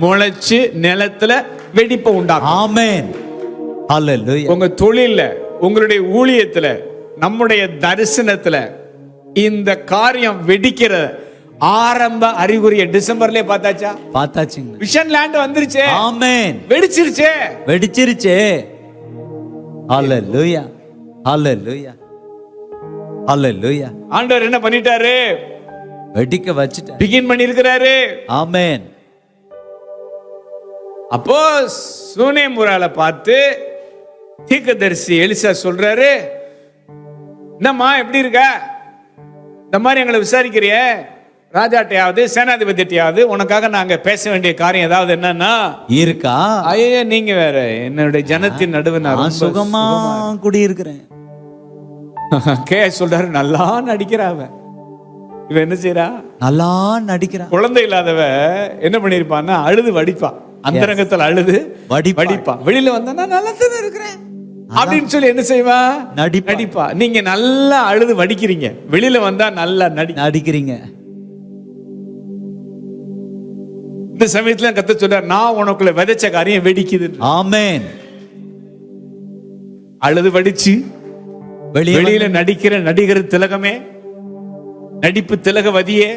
முளைச்சு நிலத்துல வெடிப்பை உண்டாகும். ஆமென், ஹல்லேலூயா. உங்க தொழில்ல, உங்களுடைய ஊழியத்துல, நம்முடைய தரிசனத்துல இந்த காரியம் வெடிக்கிற ஆரம்ப அறிகுறிய டிசம்பர்லயே பார்த்தாச்சா? பார்த்தாச்சுங்க. Vision land வந்துருச்சே. ஆமென், வெடிச்சிருச்சே, வெடிச்சிருச்சே. ஹல்லேலூயா, ஹல்லேலூயா, ஹல்லேலூயா. ஆண்டவர் என்ன பண்ணிட்டாரு? வெடிக்க வச்சிட்டார், பிகின் பண்ணி இருக்கிறாரு. ஆமென். அப்போ சூனேமுரால பார்த்து தீர்க்கதரிசி எலிசா சொல்றாரு, என்னம்மா எப்படி இருக்க? இந்த மாதிரி எங்களை விசாரிக்கிறிய, ராஜாட்டையாவது சேனாதிபதியாவது உனக்காக நாங்க பேச வேண்டிய காரியம் ஏதாவது என்னன்னா இருக்கா? ஐயா, நீங்க வேற என்னுடைய ஜனத்தின் நடுவே நான் சுகமா குடியிருக்கிறேன். கே சொல்றாரு, நல்லா நடிக்கிறாவ. இவ என்ன செய்யறா? நல்லா நடிக்கிறான். குழந்தை இல்லாதவ என்ன பண்ணிருப்பான்னா அழுது வடிப்பா. அந்தரங்கத்தில் அழுது வடிப்பா. வெளியில வந்தா நல்லா தானே இருக்கிறேன் அப்படின்னு சொல்லி என்ன செய்வா? நடிப்பா. நீங்க நல்லா அழுது வடிக்கிறீங்க, வெளியில வந்தா நல்லா நடிக்கிறீங்க. இந்த சமயத்துல கத்த சொல்றார், நான் உனக்குள்ள விதைச்ச காரியம் வெடிக்குது. ஆமென். அழுது வடிச்சு வெளியில நடிக்கிற நடிகர் திலகமே, நடிப்பு திலகவதியே,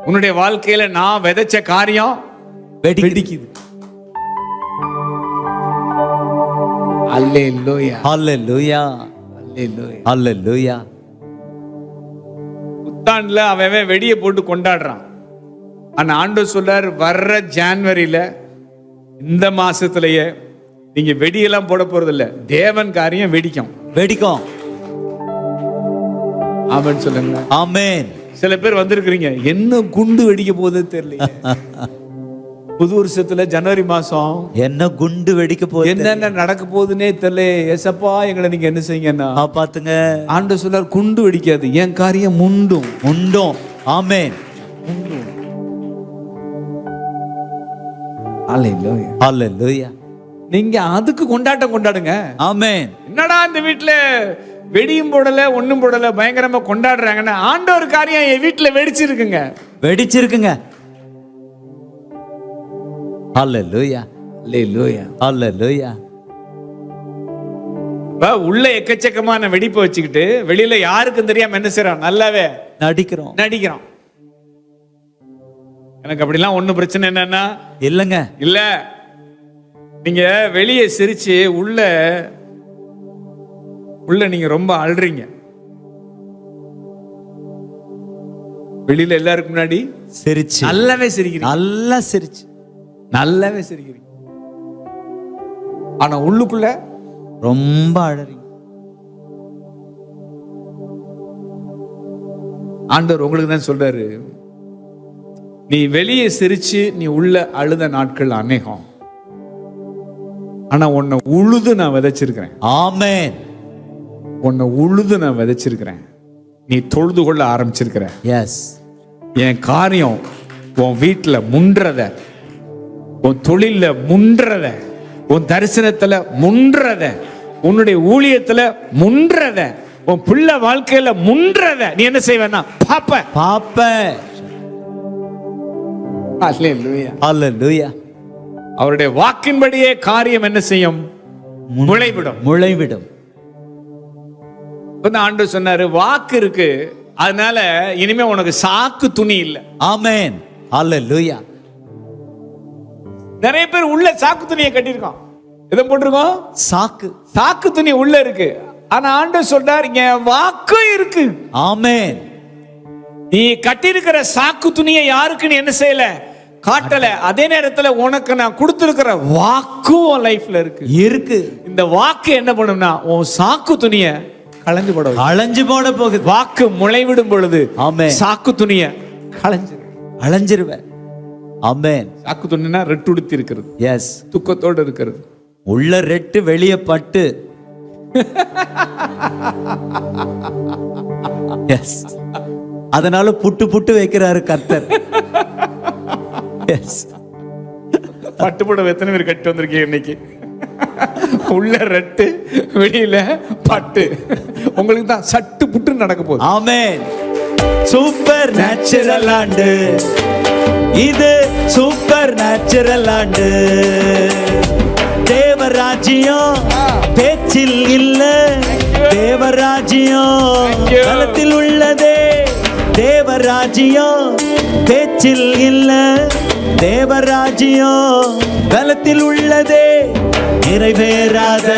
உன்னுடைய வாழ்க்கையில நான் விதைச்ச காரியம் வெடிக்குது. அல்லேலூயா, ஹல்லேலூயா, அல்லேலூயா, ஹல்லேலூயா. புத்தாண்டுல அவன் வெடியை போட்டு கொண்டாடுறான். ஆனா ஆண்டவர் சொல்றார், வர்ற ஜனவரியில இந்த மாசத்திலேயே நீங்க வெடியெல்லாம் போட போறது இல்ல, தேவன் காரியம் வெடிக்கும். ஆமென் சொல்லுங்க. ஆமென். சில பேர் வந்திருக்கிறீங்க, என்ன குண்டு வெடிக்க போகுது தெரியல. புது வருஷத்துல ஜனவரி மாசம் என்ன குண்டு வெடிக்க போகுது, என்னென்ன நடக்க போகுதுன்னே தெரியல. ஏசப்பா எங்களை நீங்க என்ன செய்யுங்கன்னா பாத்துங்க. ஆண்டவர் சொல்றார், குண்டு வெடிக்காது, என் காரியம் முண்டும். ஆமென், அல்லேலூயா, ஹல்லேலூயா. நீங்க அதுக்கு கொண்டாடுங்க. ஆமென். என்னடா இந்த வீட்டுல வெடியும் போடல, ஒண்ணும் போடல, பயங்கரமா கொண்டாடுறாங்கன்னா ஆண்டவர் காரியம் என் வீட்டுல வெடிச்சிருக்குங்க. ஹல்லேலூயா, அல்லேலூயா, ஹல்லேலூயா. உள்ள எக்கச்சக்கமான வெடிப்பை வச்சுக்கிட்டு வெளியில யாருக்கும் தெரியாம என்ன செய்யறோம்? நல்லாவே நடிக்கிறோம். எனக்கு அப்படிலாம் ஒண்ணும் பிரச்சனை என்னன்னா இல்லங்க, இல்ல. நீங்க வெளியே சிரிச்சு உள்ள நீங்க ரொம்ப அழுறீங்க. வெளியில எல்லாருக்கும் முன்னாடி சிரிச்சு நல்லாவே சிரிக்கிறீங்க, நல்லாவே சிரிக்கிறீங்க. ஆனா உள்ளுக்குள்ள ரொம்ப அழறீங்க. ஆண்டவர் உங்களுக்கு தான் சொல்றாரு, நீ வெளியே சிரிச்சு நீ உள்ள அழுத நாட்கள் அநேகம், ஆனா உன்னை உழுது நான் விதைச்சிருக்கிறேன். ஆமென். உன்னை உழுது நான் விதைச்சிருக்கிறேன். நீ தொழுது கொள்ள ஆரம்பிச்சிருக்கிற. எஸ். என் காரியம் உன் வீட்டுல முன்றத, உன் தொழில முன்றத, உன் தரிசனத்துல முன்றத, உன்னுடைய ஊழியத்துல முன்றத, உன் பிள்ளை வாழ்க்கையில முன்றத நீ என்ன செய்வேன்னா பாப்ப. அல்லேலூயா. ஹalleluya. அவருடைய வாக்கின்படியே காரியம் என்ன செய்யும்? முளைவிடும். முளைவிடும். ஆண்டவர் சொன்னாரு, வாக்கு இருக்கு, அதனால இனிமே உனக்கு சாக்கு துணி இல்ல. ஆமென். ஹalleluya. நிறைய பேர் உள்ள சாக்கு துணியை கட்டியிருக்கோம். எதை போட்டிருக்கோம்? சாக்கு துணி உள்ள இருக்கு. ஆனா ஆண்டவர் சொல்றார், இங்க வாக்கு இருக்கு. ஆமென். நீ கட்டியிருக்கிற சாக்கு துணியை யாருக்குன்னு என்ன செய்யல? காட்டல. அதே நேரத்துல உனக்கு நான் கொடுத்திருக்கிற வாக்கு உன் லைஃப்ல இருக்கு. இந்த வாக்கு என்ன பண்ணும்னா உன் சாக்கு துணிய களைஞ்சு போட போகுது. வாக்கு முளைவிடும் பொழுது ஆமென், சாக்கு துணிய களைஞ்சிருவேன். ஆமென். சாக்கு துணினா ரெட்டுடுத்தி இருக்கிறது. எஸ், துக்கத்தோடு இருக்கிறது. உள்ள ரெட்டு வெளியே பட்டு. எஸ், அதனால புட்டு புட்டு வைக்கிறாரு கர்த்தர். எஸ், பட்டு புடவை எத்தனை பேர் கட்டி வந்திருக்கீங்க இன்னைக்கு? உள்ள ரெட்டு வெளியில பட்டு. உங்களுக்கு தான் சட்டு புட்டு நடக்க போகுது. ஆமென். சூப்பர் நேச்சுரல் ஆண்டு இது, சூப்பர் நேச்சுரல் ஆண்டு. தேவராஜ்யம் பேச்சில் இல்ல, தேவராஜ்யம் களத்தில் உள்ளதே. தேவராஜ்யம் பேச்சில் இல்ல, தேவராஜ்யம் களத்தில் உள்ளதே. நிறைவேறாத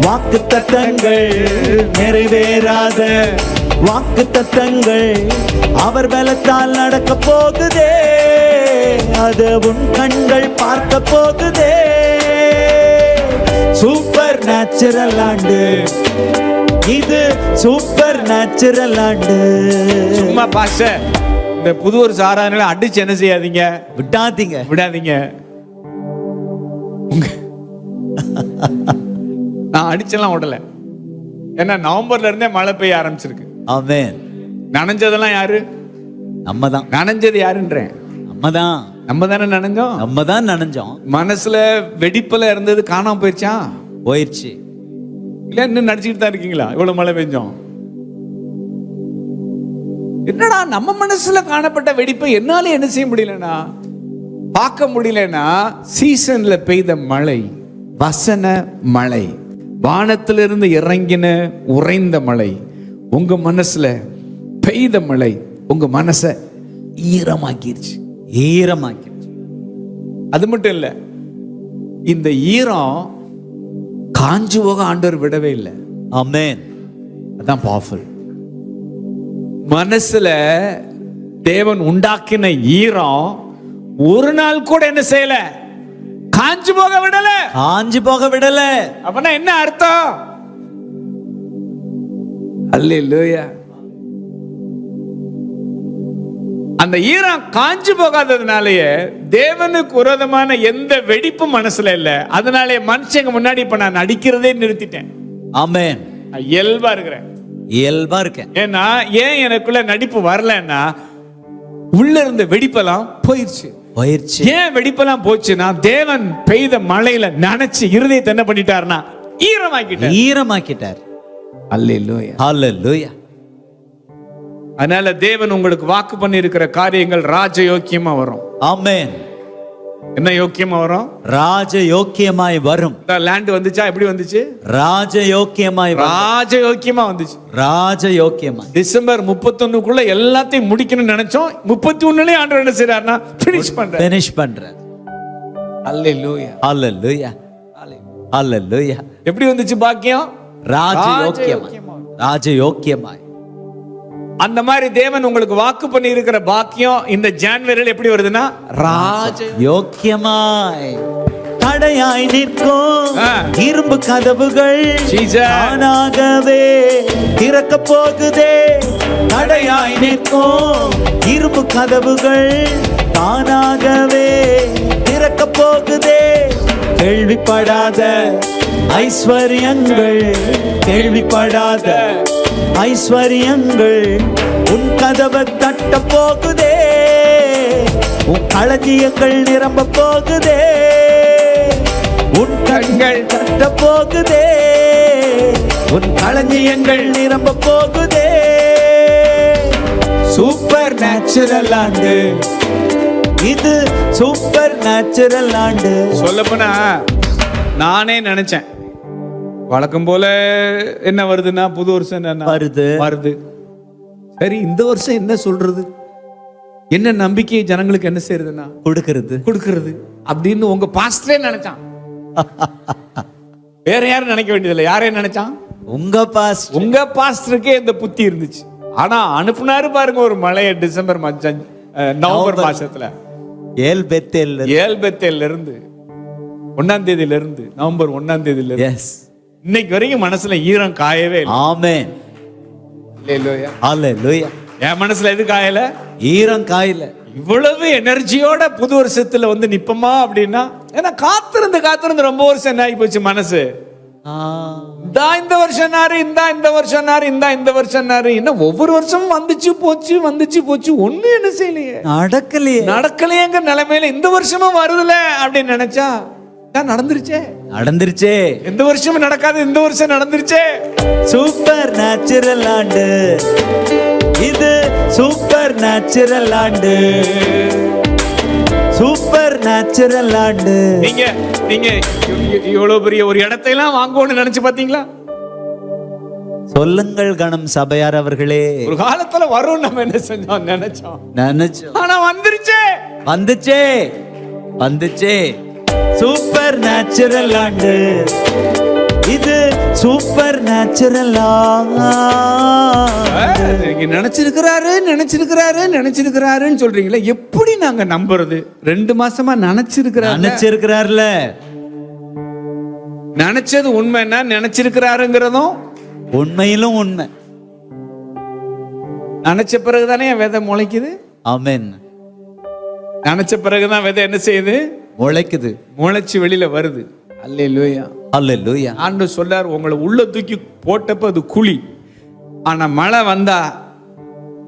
வாக்கு தத்தங்கள், நிறைவேறாத வாக்கு தத்தங்கள் அவர் பலத்தால் நடக்க போகுதே. அது உன் கண்கள் பார்க்க போகுதே. சூப்பர் நேச்சுரல் ஆண்டு இது, சூப்பர் நேச்சுரல் ஆண்டு. சும்மா பாஸ்டர், இந்த புது ஒரு சாராதனை அடிச்சு என்ன செய்யாதீங்க, விடாதீங்க. நான் அடிச்செல்லாம் விடல. ஏன்னா நவம்பர்ல இருந்தே மழை பெய்ய ஆரம்பிச்சிருக்கு. ஆமென். நனைஞ்சதெல்லாம் யாரு? நம்ம தான். நனைஞ்சது யாருன்றேன்? நம்ம தானே நனைஞ்சோம். மனசுல வெடிப்புல இருந்தது காணாம போயிருச்சு. இல்ல இன்னும் நடிச்சுக்கிட்டு தான் இருக்கீங்களா? இவ்வளவு மழை பெஞ்சோம். என்னடா நம்ம மனசுல காணப்பட்ட வெடிப்பை என்னால என்ன செய்ய முடியலன்னா, பார்க்க முடியலன்னா, சீசன்ல பெய்த மழை, வசன மழை, வானத்திலிருந்து இறங்கின உறைந்த மழை, உங்க மனசுல பெய்த மழை உங்க மனச ஈரமாக்கிருச்சு. அது மட்டும் இல்ல, இந்த ஈரம் காஞ்சு போக ஆண்டவர் விடவே இல்லை. ஆமென். அதான் பவர்ஃபுல். மனசுல தேவன் உண்டாக்கின ஈரம் ஒரு நாள் கூட என்ன செய்யல? காஞ்சு போக விடல. அப்பனா என்ன அர்த்தம்? அல்லேலூயா. அந்த ஈரம் காஞ்சு போகாததுனாலயே தேவனுக்கு விரோதமான எந்த வெடிப்பும் மனசுல இல்ல. அதனாலே மனுஷங்க முன்னாடி இப்ப நான் நடிக்கிறதே நிறுத்திட்டேன். ஆமென். இயல்பா இருக்கேன். ஏன்னா ஏன் எனக்குள்ள நடிப்பு வரலன்னா, உள்ள இருந்த வெடிப்பெல்லாம் போயிருச்சு. ஏன் வெடிப்பெல்லாம் போச்சுன்னா, தேவன் பெய்த மழையில நனைச்சு இருதயத்தை என்ன பண்ணிட்டாருன்னா ஈரமாக்கிட்டார். அல்லேலூயா. அதனால தேவன் உங்களுக்கு வாக்கு பண்ணி இருக்கிற காரியங்கள் ராஜயோக்கியமா வரும். ஆமென். என்ன யோக்கியமா வரும்? ராஜயோக்கியமாய் வரும். லேண்ட் வந்துச்சா? எப்படி வந்துச்சு? ராஜயோக்கியமாய் வந்துச்சு. டிசம்பர் 31க்குள்ள எல்லாத்தையும் முடிக்கணும்னு நினைச்சோம். 31லயே ஆண்டவர் என்ன செய்றாருன்னா finish பண்றார். அல்லேலூயா. எப்படி வந்துச்சு பாக்கியம்? ராஜயோக்கியமாய். அந்த மாதிரி தேவன் உங்களுக்கு வாக்கு பண்ணி இருக்கிற பாக்கியம் இந்த ஜனவரியில் எப்படி வருதுன்னா ராஜயோக்கியமாய். தடையாய் நிற்கும் இரும்பு கதவுகள் தானாகவே திறக்க போகுதே. தடையாய் நிற்கும் இரும்பு கதவுகள் தானாகவே திறக்க போகுதே. கேள்விப்படாத ஐஸ்வர்யங்கள் உன் கதவை தட்ட போகுதே. உன் களஞ்சியங்கள் நிரம்ப போகுதே. உன் கண்கள் தட்ட போகுதே. உன் களஞ்சியங்கள் நிரம்ப போகுதே. சூப்பர் நேச்சுரல் ஆண்டு இது சூப்பர் நேச்சுரல் ஆண்டு. சொல்லப்போனா நானே நினைச்சேன் வழக்கம் போல என்ன வருதுன்னா புது வருஷம் என்ன வருது. சரி, இந்த வருஷம் என்ன சொல்றது, என்ன நம்பிக்கை ஜனங்களுக்கு என்ன செய்யறதுன்னா கொடுக்கிறது அப்படின்னு உங்க பாஸ்டரே நினைச்சான். வேற யாரும் நினைக்க வேண்டியதில்லை. யாரே நினைச்சான்? உங்க பாஸ்டருக்கே இந்த புத்தி இருந்துச்சு. ஆனா அனுப்புனாரு பாருங்க ஒரு மழையை நவம்பர் மாசத்துல ஏல் பெத்தேல்ல இருந்து 1ஆம் தேதியில இருந்து நவம்பர் 1ஆம் தேதியில இன்னைக்கு வரைக்கும் மனசுல ஈரம் காயவே இல்லை. ஆமென். ஹல்லேலூயா. என் மனசுல எது காயல? ஈரம் காயல. இவ்வளவு எனர்ஜியோட புது வருஷத்துல வந்து நிப்பமா அப்படின்னா, ஏன்னா காத்திருந்து ரொம்ப வருஷம் என்ன ஆகி போச்சு மனசு. இந்த வருஷம் இந்த வருஷம் என்ன ஒவ்வொரு வருஷமும் வந்துச்சு போச்சு ஒண்ணு என்ன செய்யலையே, நடக்கலையேங்க நிலைமையில இந்த வருஷமும் வருதுல அப்படின்னு நினைச்சா நடந்துருச்சே. இந்த வருஷமும் நடக்காது, இந்த வருஷம் நடந்துருச்சே. சூப்பர் நேச்சுரல் ஆண்டு, இது சூப்பர் நேச்சுரல் ஆண்டு, சூப்பர் நேச்சுரல் ஆண்டு. நீங்க இவ்வளவு பெரிய ஒரு இடத்தையெல்லாம் வாங்கணும்னு நினைச்சு பாத்தீங்களா? சொல்லுங்கள் கணம் சபையார் அவர்களே. ஒரு காலத்துல வரும் நம்ம என்ன செஞ்சோம் நினைச்சோம். ஆனா வந்துச்சே. சூப்பர் நேச்சுரல் ஆண்டு, இது சூப்பர் நேச்சுரல் ஆண்டு. நினைச்சிருக்கிறாருன்னு சொல்றீங்களே, எப்படி நாங்க நம்புறது? 2 மாசமா நினைச்சிருக்கிறாருல. நினைச்சது உண்மைன்னா நினைச்சிருக்கிறாருங்கிறதும் உண்மையிலும் உண்மை. நினைச்ச பிறகுதானே விதை முளைக்குது. ஆமென். நினைச்ச பிறகுதான் விதை என்ன செய்யுது? முளைச்சு வெளியில வருது. அல்லேலூயா. அல்லேலூயா. ஆண்டவர் சொல்றார், உங்களை உள்ள தூக்கி போட்டப்ப அது குழி, ஆனா மழை வந்தா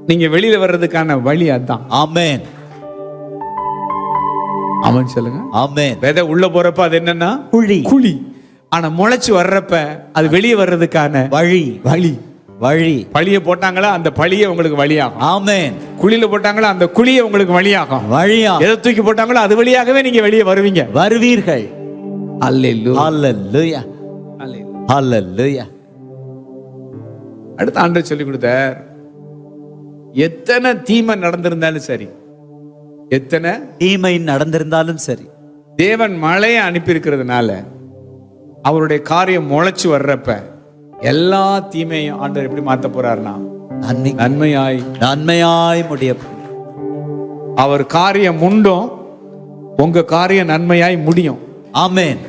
நீங்க வெளியில வர்றதுக்கான வழி அதான். ஆமென். ஆமென் சொல்லுங்க. ஆமென். விதை உள்ள போறப்ப அது என்னன்னா குழி, ஆனா முளைச்சு வர்றப்ப அது வெளியே வர்றதுக்கான வழி. பழிய போட்டாங்களா, அந்த பழிய உங்களுக்கு வழியாகும். ஆமென். குழியில போட்டாங்களா, அந்த குழிய உங்களுக்கு வழியாகும். எதை தூக்கி போட்டாங்களோ அது வழியாகவே நீங்க வெளியே வருவீர்கள். அல்லேலூயா. அல்லேலூயா. அடுத்த ஆண்டவர் சொல்லி கொடுத்தார், எத்தனை தீமை நடந்திருந்தாலும் சரி, தேவன் மழையை அனுப்பி இருக்கிறதுனால அவருடைய காரியம் முளைச்சு வர்றப்ப எல்லா தீமையும் ஆண்டவர் எப்படி மாத்த போறாருன்னா நன்மையாய் முடிய. அவர் காரியம் உண்டும், உங்க காரியம் நன்மையாய் முடியும். ஆமென்.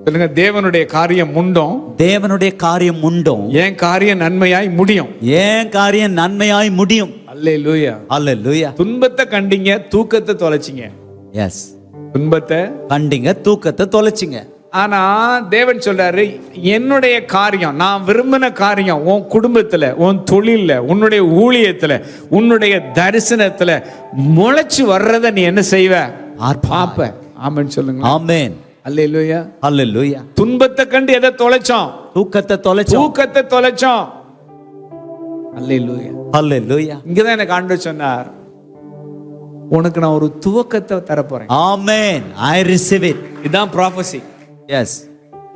சொல்லுங்க, தேவனுடைய காரியம் உண்டும், என் காரியம் நன்மையாய் முடியும். அல்லேலூயா. அல்லேலூயா. துன்பத்தை கண்டீங்க, தூக்கத்தை தொலைச்சிங்க. எஸ். துன்பத்தை கண்டீங்க, தூக்கத்தை தொலைச்சிங்க. ஆனா தேவன் சொல்றாரு, என்னுடைய காரியம், நான் விரும்பின காரியம் உன் குடும்பத்துல, உன் தொழில்ல, உன்னுடைய ஊழியத்துல, உன்னுடைய தரிசனத்துல முளைச்சு வர்றத நீ என்ன செய்வ? பாப்ப. ஆமென் சொல்லுங்க. ஆமென். அல்லேலூயா. அல்லேலூயா. துன்பத்தை கண்டு எதை தொலைச்சோம்? தூக்கத்தை தொலைச்சோம். அல்லேலூயா. அல்லேலூயா. இங்கதான் எனக்கு ஆண்டவர் சொன்னார், உனக்கு நான் ஒரு துவக்கத்தை தரப்போறேன். ஆமென். I receive it. இதான் prophecy. எஸ்.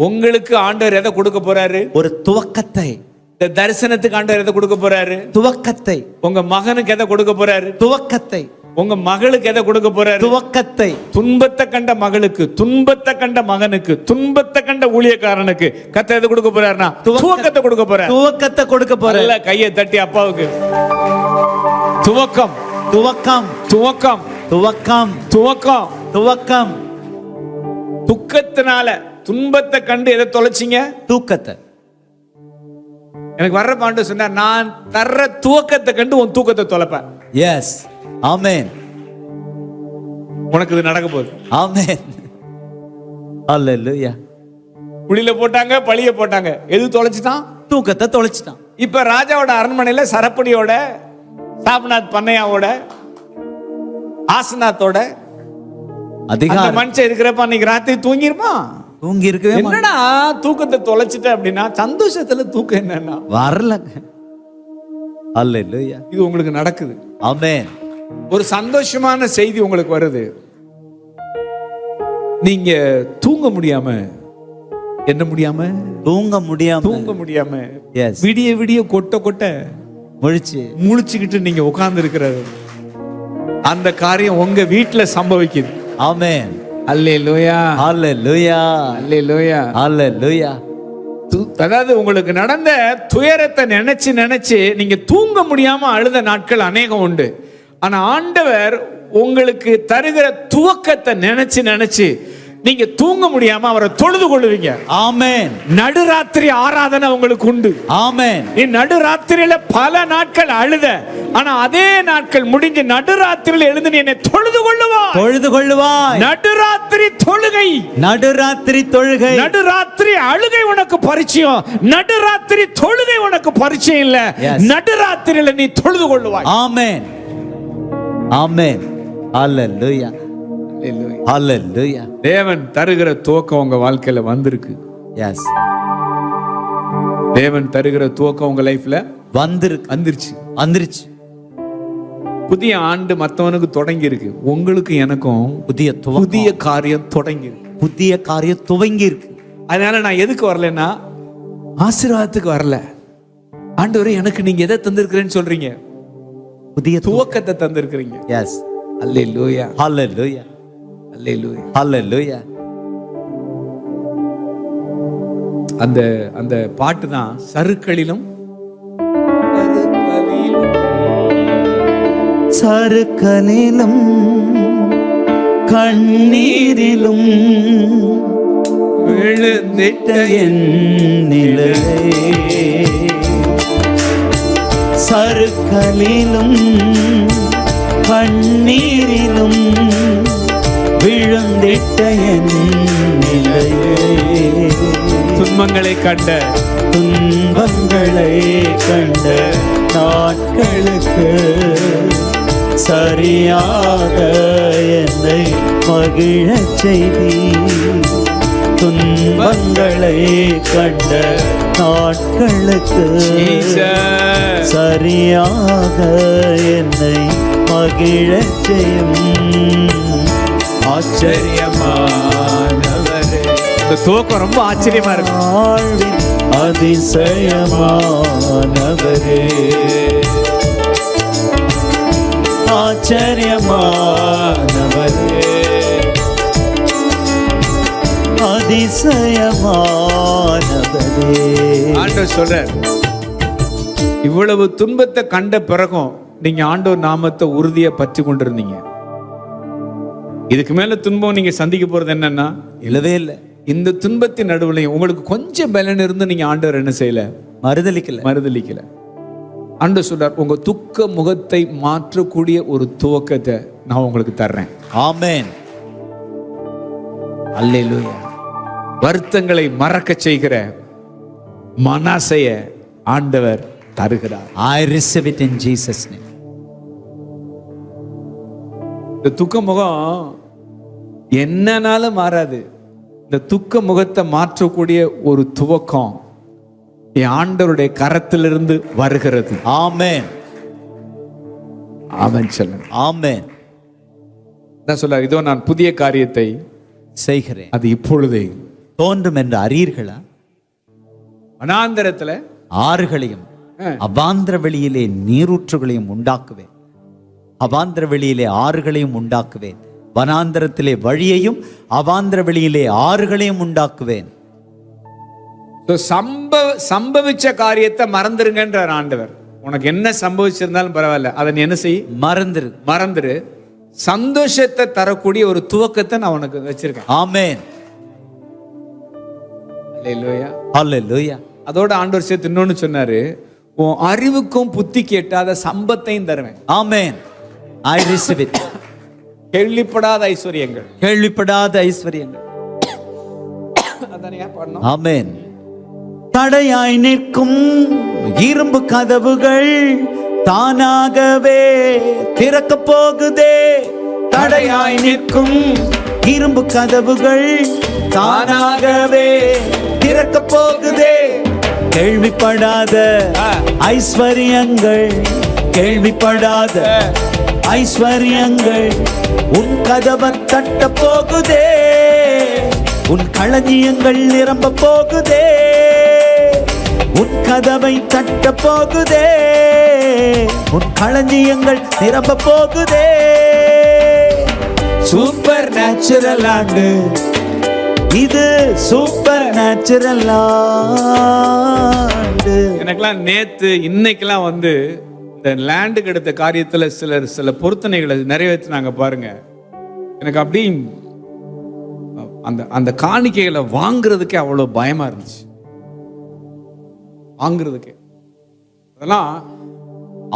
உங்களுக்கு ஆண்டவர் எதை கொடுக்க போறாரு? ஒரு துவக்கத்தை. இந்த தரிசனத்துக்கு ஆண்டவர் எதை கொடுக்க போறாரு? துவக்கத்தை. உங்க மகனுக்கு எதை கொடுக்க போறாரு? துவக்கத்தை. உங்க மகளுக்கு எதை கொடுக்க போறாரு? துவக்கத்தை. துன்பத்தை கண்ட மகளுக்கு, துன்பத்தை கண்ட மகனுக்கு, துன்பத்தை கண்ட ஊழியக்காரனுக்கு கர்த்தர் எதை கொடுக்க போறாருன்னா துவக்கத்தை கொடுக்க போறாரு. துவக்கத்தை கொடுக்க போறாரு. இல்ல, கையை தட்டி அப்பாவுக்கு துவக்கம். துக்கத்தினால, துன்பத்தை கண்டு எதை தொலைச்சிங்க? தூக்கத்தை. எனக்கு வர்ற பாண்டு சொன்னார், நான் தர்ற துவக்கத்தை கண்டு உன் தூக்கத்தை தொலைப்பேன். எஸ். ஆமென். உனக்கு இது நடக்க போகுது. ஆமென். அல்லேலூயா. குழியில போட்டாங்க, பழிய போட்டாங்க, எது தொலைச்சிட்டான்? தூக்கத்தை தொலைச்சிட்டான். இப்ப ராஜாவோட அரண்மனையில சரப்படியோட, சாப்நாத் பண்ணையாவோட, ஆசனாத்தோட அந்த மனுஷன் இருக்கிறப்ப அன்னைக்கு ராத்திரி தூங்கி இருக்கவே. என்னடா தூக்கத்தை தொலைச்சிட்ட அப்படின்னா, சந்தோஷத்துல தூக்கம் என்னன்னா வரல. அல்லேலூயா. இது உங்களுக்கு நடக்குது. ஆமென். ஒரு சந்தோஷமான செய்தி உங்களுக்கு வருது. நீங்க தூங்க முடியாம, என்ன முடியாம, தூங்க முடியாம விடிய விடிய கொட்ட முழிச்சுக்கிட்டு நீங்க உட்கார்ந்து இருக்கிறது, அந்த காரியம் உங்க வீட்டுல சம்பவிக்குது. ஆமென். அல்லேலூயா, அல்லேலூயா, அல்லேலூயா, அல்லேலூயா. அதாவது உங்களுக்கு நடந்த துயரத்தை நினைச்சு நீங்க தூங்க முடியாம அழுத நாட்கள் அநேகம் உண்டு. ஆனா ஆண்டவர் உங்களுக்கு தருகிற துவக்கத்தை நினைச்சு நீங்க தூங்க முடியாம அவரை தொழுது கொள்ளுவீங்க. ஆமென். நடுராத்திரி ஆராதனை உங்களுக்கு உண்டு. ஆமென். நடுராத்திரியில பல நாட்கள் அழுத, ஆனா அதே நாட்கள் முடிஞ்சு நடுராத்திரியில எழுந்து நீ என்னை தொழுது கொள்ளுவாய். நடுராத்திரி தொழுகை, நடுராத்திரி அழுகை உனக்கு பரிச்சயம், நடுராத்திரி தொழுகை உனக்கு பரிச்சயம் இல்ல. நடுராத்திரியில நீ தொழுது கொள்ளுவாய். ஆமென். ஆமென். அல்லேலூயா, அல்லேலூயா. தேவன் தருகிற துவக்கம் உங்க வாழ்க்கையில வந்திருக்கு. எஸ், தேவன் தருகிற துவக்கம் உங்க லைஃப்ல வந்துருச்சு. புதிய ஆண்டு மத்தவனுக்கு தொடங்கி இருக்கு, உங்களுக்கு எனக்கும் புதிய காரியம் துவங்கி இருக்கு. அதனால நான் எதுக்கு வரலன்னா ஆசீர்வாதத்துக்கு வரல. ஆண்டவரே எனக்கு நீங்க எதை தந்திருக்கிறேன்னு சொல்றீங்க? புதிய துவக்கத்தை தந்திருக்கிறீங்க. எஸ். அல்லேலூயா, அல்லேலூயா, அல்லேலூயா, அல்லேலூயா. அந்த பாட்டு தான் சறுக்களிலும் கண்ணீரிலும் விழுந்திட்ட என் நிலையே, சறுக்களிலும் கண்ணீரிலும் விழுந்திட்ட என் நிலையே, துன்பங்களை கண்ட நாட்களுக்கு சரியாக என்னை மகிழச் செய்தி. துன்பங்களை கண்ட நாட்களுக்கு சரியாக என்னை மகிழச் செய்யும். ஆச்சரியமானவரே. இந்த துவக்கம் ரொம்ப ஆச்சரியமா இருக்கு. அதிசயமானவரே, ஆச்சரியமானவரே, அதிசயமானவரே. ஆண்டவர் சொல்றார், இவ்வளவு துன்பத்தை கண்ட பிறகும் நீங்க ஆண்டவர் நாமத்தை உறுதியா பற்றி கொண்டிருந்தீங்க. இதுக்கு மேல துன்பம் நீங்க சந்திக்க போறது என்னன்னா இல்லவே இல்லை. இந்த துன்பத்தின் நடுவுலையும் உங்களுக்கு கொஞ்சம் பலன் இருந்து நீங்க ஆண்டவர் என்ன செய்யல? மறுதலிக்கல. ஆண்டவர் சொல்றார், உங்க துக்க முகத்தை மாற்றக்கூடிய ஒரு துவக்கத்தை நான் உங்களுக்கு தர்றேன். ஆமென். அல்லேலூயா. வருத்தங்களை மறக்க செய்கிற மனாசைய ஆண்டவர் தருகிறார். I receive it in Jesus name. இந்த துக்க முகம் என்னனாலும் மாறாது. இந்த துக்க முகத்தை மாற்றக்கூடிய ஒரு துவக்கம் என் ஆண்டவருடைய கரத்திலிருந்து வருகிறது. ஆமென். ஆமென் சொல்லுங்க. ஆமென். நான் சொல்ல, இதோ நான் புதிய காரியத்தை செய்கிறேன், அது இப்பொழுதே தோன்றும் என்று அறியீர்களா? வனாந்தரத்துல ஆறுகளையும் அவாந்திர வெளியிலே நீரூற்றுகளையும் உண்டாக்குவேன். அவாந்திர வெளியிலே ஆறுகளையும் உண்டாக்குவேன். வனாந்தரத்திலே வழியையும் அவாந்திர வெளியிலே ஆறுகளையும் உண்டாக்குவேன். சம்பவிச்ச காரியத்தை மறந்துருங்கன்றார் ஆண்டவர். உனக்கு என்ன சம்பவிச்சிருந்தாலும் பரவாயில்ல, அதை நீ என்ன செய்? மறந்துரு. சந்தோஷத்தை தரக்கூடிய ஒரு துவக்கத்தை நான் உனக்கு வச்சிருக்கேன். ஆமென். அல்லேலூயா, அல்லேலூயா. அதோட ஆண்டவர் சேர்த்து இன்னொன்னு சொன்னாரு, உன் அறிவுக்கும் புத்தி கேட்டாத சம்பத்தையும் தருவேன். ஆமென். I receive it. கேள்விப்படாத ஐஸ்வரியங்கள். ஆமென். தடையாய் நிற்கும் இரும்பு கதவுகள் தானாகவே திறக்க போகுதே. தடையாய் நிற்கும் இரும்பு கதவுகள் தானாகவே திறக்க போகுதே. கேள்விப்படாத ஐஸ்வரியங்கள், கேள்விப்படாத ஐஸ்வர்யங்கள் உன் கதவை தட்ட போகுதே, உன் களஞ்சியங்கள் நிரம்ப போகுதே, உன் கதவை தட்ட போகுதே, உன் களஞ்சியங்கள் நிரம்ப போகுதே. சூப்பர் நேச்சுரல் ஆண்டு இது, சூப்பர் நேச்சுரல் ஆண்டு. எனக்கெல்லாம் நேத்து இன்னைக்கெல்லாம் வந்து இந்த லேண்டுக்கு எடுத்த காரியத்துல சில பொருத்தனைகளை நிறைவேற்றினாங்க பாருங்க. எனக்கு அப்படி அந்த காணிக்கைகளை வாங்குறதுக்கே அவ்வளவு பயமா இருந்துச்சு. வாங்குறதுக்கே அதெல்லாம்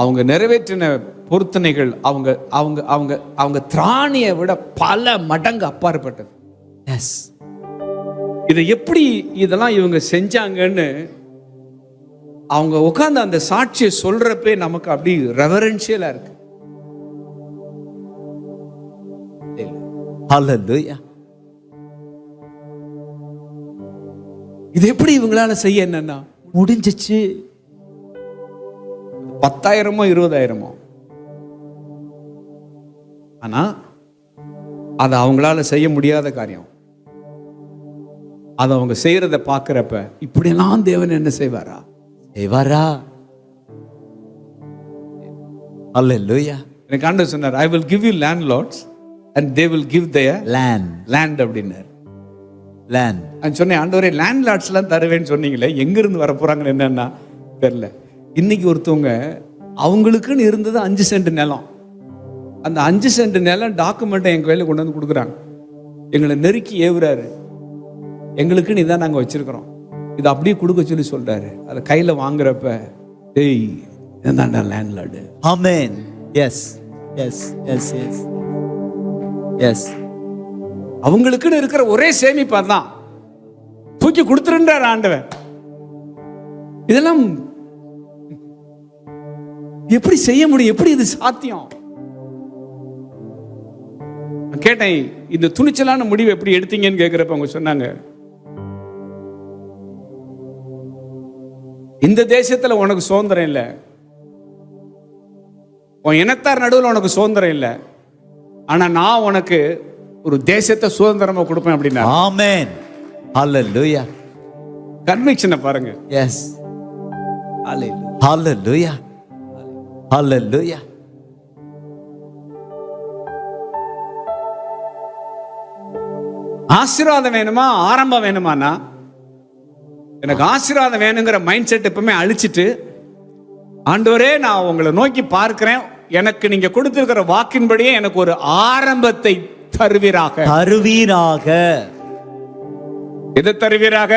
அவங்க நிறைவேற்றின பொருத்தனைகள் அவங்க அவங்க அவங்க அவங்க திராணியை விட பல மடங்கு அப்பாற்பட்டது. எஸ், இதை எப்படி இதெல்லாம் இவங்க செஞ்சாங்கன்னு அவங்க உட்கார்ந்து அந்த சாட்சியை சொல்றப்பே நமக்கு அப்படி ரெவரன்ஷியலா இருக்கு. ஹல்லேலூயா. இது எப்படி இவங்களால செய்ய என்னன்னா முடிஞ்சிச்சு. 10,000மோ 20,000மோ, ஆனா அது அவங்களால செய்ய முடியாத காரியம். அதை அவங்க செய்யறத பாக்குறப்ப இப்படியெல்லாம் தேவன் என்ன செய்வாரா செய்வாரா? ஹல்லேலூயா. எனக்கு ஆண்டவர் சொன்னார், I will give you landlords and they will give their land அப்படின்னாரு. லேண்ட் நான் சொன்னேன், ஆண்டவரே லேண்ட்லார்ட்ஸ் எல்லாம் தருவேன்னு சொன்னீங்களே, எங்க இருந்து வர போறாங்கன்னு என்னன்னா தெரியல. இன்னைக்கு ஒருத்தவங்க அவங்களுக்குன்னு இருந்தது 5 சென்ட் நிலம், அந்த 5 சென்ட் நிலம் டாக்குமெண்ட்டை எங்க கையில கொண்டு வந்து கொடுக்குறாங்க. எங்களை நெருக்கி ஏவுறாரு, எங்களுக்குன்னு இதான் நாங்க வச்சிருக்கிறோம், இது அப்படியே கொடுக்க சொல்லி சொல்றாரு. அதை கையில வாங்குறப்ப டேய் இதான் லேண்ட்லார்டு. ஆமென். Yes yes yes yes yes. அவங்களுக்குன்னு இருக்கிற ஒரே சேமிப்பா தான் தூக்கி கொடுத்துருன்றார் ஆண்டவன். இதெல்லாம் எப்படி செய்ய முடியும்? எப்படி இது சாத்தியம்? கேட்டேன், இந்த துணிச்சலான முடிவு எப்படி எடுத்தீங்கன்னு கேட்கிறப்ப அவங்க சொன்னாங்க, இந்த தேசத்துல உனக்கு சுதந்திரம் இல்லை, உன் இனத்தார் நடுவில் உனக்கு சுதந்திரம் இல்லை, ஆனா நான் உனக்கு ஒரு தேசத்தை சுதந்திரமா கொடுப்பேன் அப்படின்னா. ஆமென். ஹல்லேலூயா. கன்விக்ஷனை பாருங்க. எஸ். ஹல்லேலூயா. ஹல்லேலூயா. ஆசீர்வாதம் வேணுமா ஆரம்பம் வேணுமானா, எனக்கு ஆசீர்வாதம் வேணுங்கிற மைண்ட் செட் எப்பவுமே அழிச்சிட்டு, ஆண்டவரே நான் உங்களை நோக்கி பார்க்கிறேன், எனக்கு நீங்க கொடுத்திருக்கிற வாக்கின்படியே எனக்கு ஒரு ஆரம்பத்தை தருவீராக. தருவீராக. எதை தருவீராக?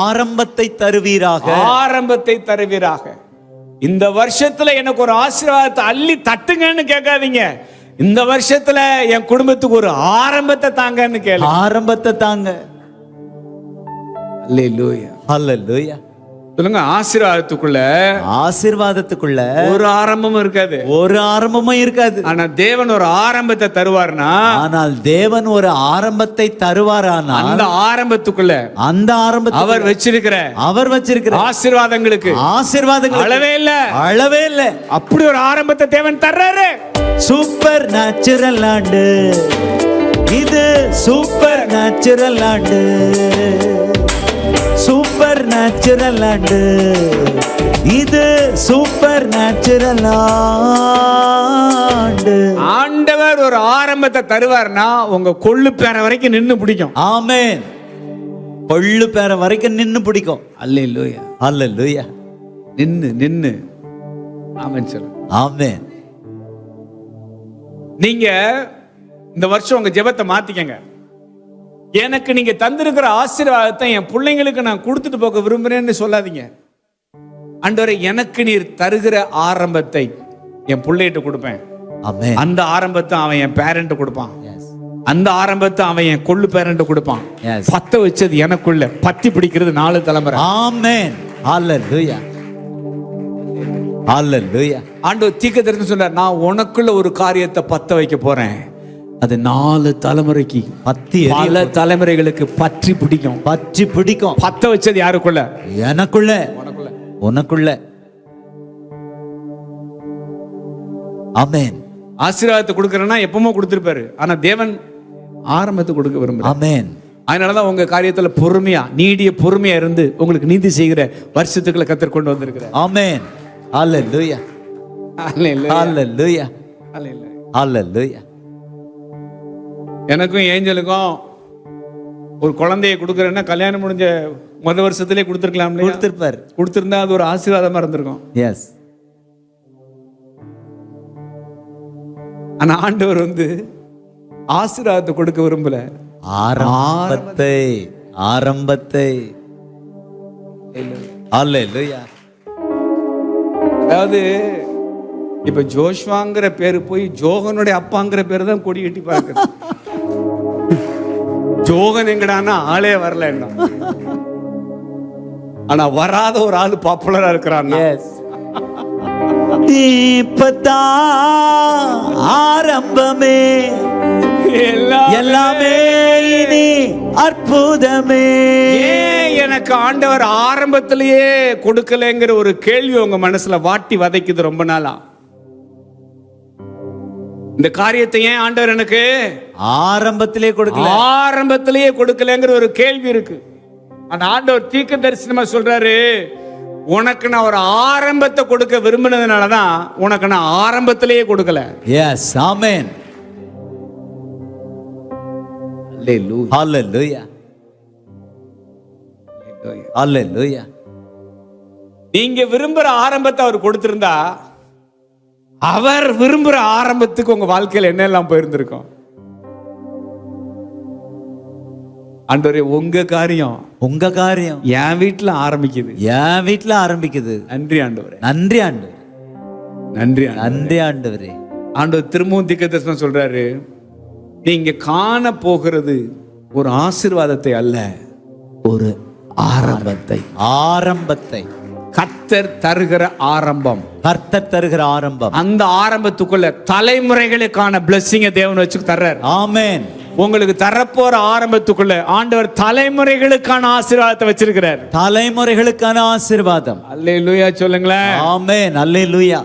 ஆரம்பத்தை தருவீராக. ஆரம்பத்தை தருவீராக. இந்த வருஷத்துல எனக்கு ஒரு ஆசீர்வாதத்தை அள்ளி தட்டுங்கன்னு கேட்காதீங்க, இந்த வருஷத்துல என் குடும்பத்துக்கு ஒரு ஆரம்பத்தை தாங்கன்னு கேளு. ஆரம்பத்தை தாங்க. அல்லேலூயா. ஹல்லேலூயா. சொல்லுங்க, ஆசீர்வாதத்துக்குள்ள ஒரு ஆரம்பமும் இருக்காது, ஒரு ஆரம்பமும் இருக்காது. ஆனா தேவன் ஒரு ஆரம்பத்தை தருவார்னா, ஆனால் தேவன் ஒரு ஆரம்பத்தை தருவாரானால் அந்த ஆரம்பத்துக்குள்ள அவர் வச்சிருக்கிற ஆசீர்வாதங்களுக்கு அளவே இல்ல, அளவே இல்ல. அப்படி ஒரு ஆரம்பத்தை தேவன் தர்றாரு. சூப்பர் நேச்சுரல் ஆண்டு இது, சூப்பர் நேச்சுரல் ஆண்டு, சூப்பர் நேச்சுரல் ஆண்டு இது, சூப்பர் நேச்சுரல் ஆண்டு. ஆண்டவர் ஒரு ஆரம்பத்தை தருவார்னா உங்க கொள்ளு பேர வரைக்கும் நின்னு பிடிக்கும். ஆமென். கொள்ளு பேர வரைக்கும் நின்னு பிடிக்கும். அல்லேலூயா. அல்லேலூயா. நின்னு ஆமென் சொல்லு. ஆமென். நீங்க இந்த வருஷம் உங்க ஜெபத்தை மாத்திக்கங்க. எனக்கு நீங்க தந்திருக்கிற ஆசீர்வாதத்தை என் பிள்ளைங்களுக்கு நான் கொடுத்துட்டு போக விரும்புறேன்னு சொல்லாதீங்க. ஆண்டவரே, எனக்கு நீர் தருகிற ஆரம்பத்தை என் பிள்ளைகிட்ட கொடுப்பேன். ஆமென். அந்த ஆரம்பத்தை அவன் என் பேரண்ட் கொடுப்பான், அந்த ஆரம்பத்தை அவன் என் கொள்ளு பேரண்ட் கொடுப்பான். பத்த வச்சது எனக்குள்ள பத்தி பிடிக்கிறது 4 தலைமுறை. ஆமென். ஹல்லேலூயா. ஹல்லேலூயா. ஆண்டவர் தீர்க்கதரிசி சொன்னார், நான் உனக்குள்ள ஒரு காரியத்தை பத்த வைக்க போறேன், அது 4 தலைமுறைக்கு பல தலைமுறைகளுக்கு பற்றி பிடிக்கும். பற்றி பிடிக்கும். பத்த வச்சது யாருக்குள்ள? எனக்குள்ள, உனக்குள்ள. ஆமென். ஆசீர்வாதத்தை கொடுக்கறேன்னா எப்பவுமே கொடுத்திருப்பாரு. ஆனா தேவன் ஆரம்பத்தை கொடுக்க விரும்புறார். ஆமென். அதனாலதான் உங்க காரியத்துல பொறுமையா, நீடிய பொறுமையா இருந்து உங்களுக்கு நீதி செய்கிற வருஷத்துக்குள்ள கர்த்தர் கொண்டு வந்திருக்கிறார். ஆமென். ஹalleluya. ஹalleluya. ஹalleluya. எனக்கும் ஏஞ்சலுக்கும் ஒரு குழந்தையை கொடுக்கறேன்னா கல்யாணம் முடிஞ்ச முதல் வருஷத்திலே கொடுத்துருக்கலாம். கொடுத்திருப்பார். கொடுத்திருந்தா அது ஒரு ஆசீர்வாதமா இருந்திருக்கும். எஸ். ஆனா ஆண்டவர் ஆசீர்வாதத்தை கொடுக்க விரும்பல, ஆரம்பத்தை. ஹalleluya. அதாவது இப்ப ஜோஷ்வாங்கிற பேரு போய் ஜோகனுடைய அப்பாங்கிற பேரு தான் கொடி கட்டி பார்க்க. ஜோகன் எங்கடான்னா ஆளே வரல, ஆனா வராத ஒரு ஆளு பாப்புலரா இருக்கிறான். ஆரம்பமே எல்லாமே இனி அற்புதமே. எனக்கு ஆண்டவர் ஆரம்பத்திலேயே கொடுக்கலங்கிற ஒரு கேள்வி உங்க மனசுல வாட்டி வதைக்குது ரொம்ப நாளா. இந்த காரியத்தை ஏன் ஆண்டவர் எனக்கு ஆரம்பத்திலேயே கொடுக்கலங்கிற ஒரு கேள்வி இருக்கு. அந்த ஆண்டவர் தீர்க்க தரிசனமா சொல்றாரு, உனக்கு நான் ஒரு ஆரம்பத்தை கொடுக்க விரும்பினதுனாலதான் உனக்கு நான் ஆரம்பத்திலேயே கொடுக்கல. எஸ். ஆமென். ஹalleluya. ஹalleluya. நீங்க விரும்புற ஆரம்பத்தை அவர் கொடுத்திருந்தா அவர் விரும்புற ஆரம்பத்துக்கு உங்க வாழ்க்கையில என்ன எல்லாம் போயிருந்திருக்கும். ஆண்டவரே உங்க காரியம் என் வீட்டுல ஆரம்பிக்குது. நன்றி ஆண்டவரே. ஆண்டவர் திரும்பவும் தீர்க்கதரிசனம் சொல்றாரு, நீங்க காண போகிறது ஒரு ஆசீர்வாதத்தை அல்ல, ஒரு ஆரம்பத்தை. கர்த்தர் தருகிற ஆரம்பம். அந்த ஆரம்பத்துக்குள்ள தலைமுறைகளுக்கான பிளெஸிங் தேவன் வச்சு தர்றார். ஆமென். உங்களுக்கு தரப்போற ஆரம்பத்துக்குள்ள ஆண்டவர் தலைமுறைகளுக்கான ஆசீர்வாதத்தை வச்சிருக்கிறார். தலைமுறைகளுக்கான ஆசீர்வாதம். அல்லேலூயா சொல்லுங்களேன். ஆமென். அல்லேலூயா.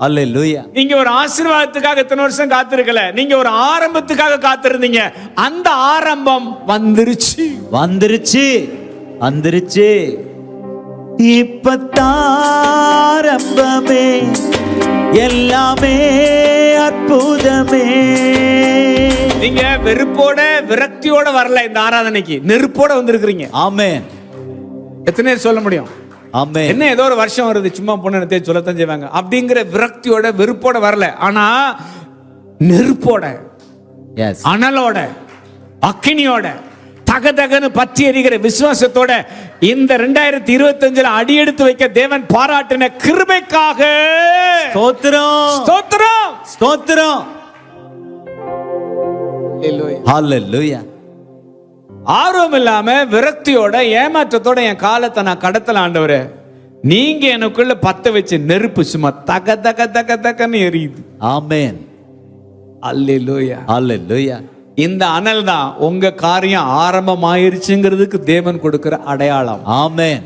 அல்லேலூயா. நீங்க ஒரு ஆசீர்வாதத்துக்காக இத்தனை வருஷம் காத்திருக்கல, நீங்க ஒரு ஆரம்பத்துக்காக காத்திருந்தீங்க. அந்த ஆரம்பம் வந்துருச்சு. இப்பத்தாரம்பமே எல்லாமே அற்புதமே. நீங்க வெறுப்போட விரக்தியோட வரல இந்த ஆராதனைக்கு, நெருப்போட வந்திருக்கிறீங்க. ஆமென். எத்தனை பேர் சொல்ல முடியும்? ஆமென். என்ன ஏதோ ஒரு வருஷம் வருது சும்மா பொண்ணு சொல்லத்தான் செய்வாங்க அப்படிங்கிற விரக்தியோட வெறுப்போட வரல, ஆனா நெருப்போட, அனலோட, அக்கினியோட, தகதகன்னு பற்றி எரிகிற விசுவாசத்தோட இந்த 2025 அடியெடுத்து வைக்க தேவன் பாராட்டின கிருபைக்காக ஸ்தோத்திரம். ஹalleluya. ஆர்வம் இல்லாம விரக்தியோட ஏமாற்றத்தோட என் காலத்தை நான் கடத்தல ஆண்டவரே, நீங்க எனக்குள்ள பத்த வச்ச நெருப்பு சும்மா தகன்னு எரியுது. ஆமென். அல்லேலூயா. இந்த அனல் தான் உங்க காரியம் ஆரம்பமாயிருச்சுங்கிறதுக்கு தேவன் கொடுக்கிற அடையாளம். ஆமென்.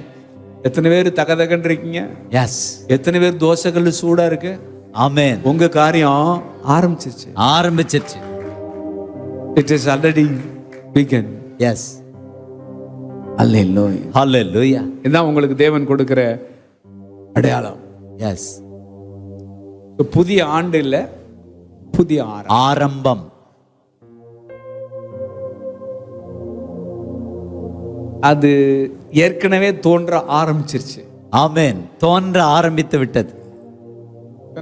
எத்தனை பேர் தகதகன்னு இருக்கீங்க? எஸ். எத்தனை பேர் தோசைகள் சூடா இருக்கு? ஆமென். உங்க காரியம் ஆரம்பிச்சிருச்சு. It is already begun. Yes. Hallelujah. இதான் உங்களுக்கு தேவன் கொடுக்கிற அடையாளம். Yes. புதிய ஆண்டு இல்ல, புதிய ஆரம்பம். அது ஏற்கனவே தோன்ற ஆரம்பிச்சிருச்சு. ஆமென். தோன்ற ஆரம்பித்து விட்டது.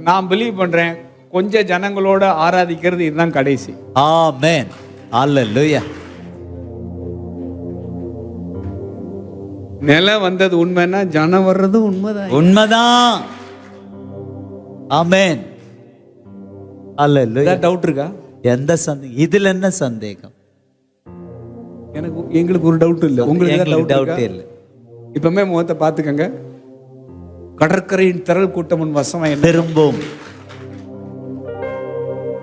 நான் பிலீவ் பண்றேன், கொஞ்ச ஜனங்களோட ஆராதிக்கிறது இதுதான் கடைசி. ஆமென். அல்லேலூயா. நிலம் வந்தது உண்மைன்னா ஜனம் வர்றது உண்மைதான். ஆமென். அல்லேலூயா. டவுட் இருக்கா? எந்த சந்தேகம்? இதுல என்ன சந்தேகம்? எங்களுக்கு ஒரு டவுட் இல்ல, உங்களுக்கு டவுட் இல்ல. இப்பமே முகத்தை பாத்துக்கங்க. கடற்கரையின் திரள் கூட்டம் உன் வசம் திரும்பும்,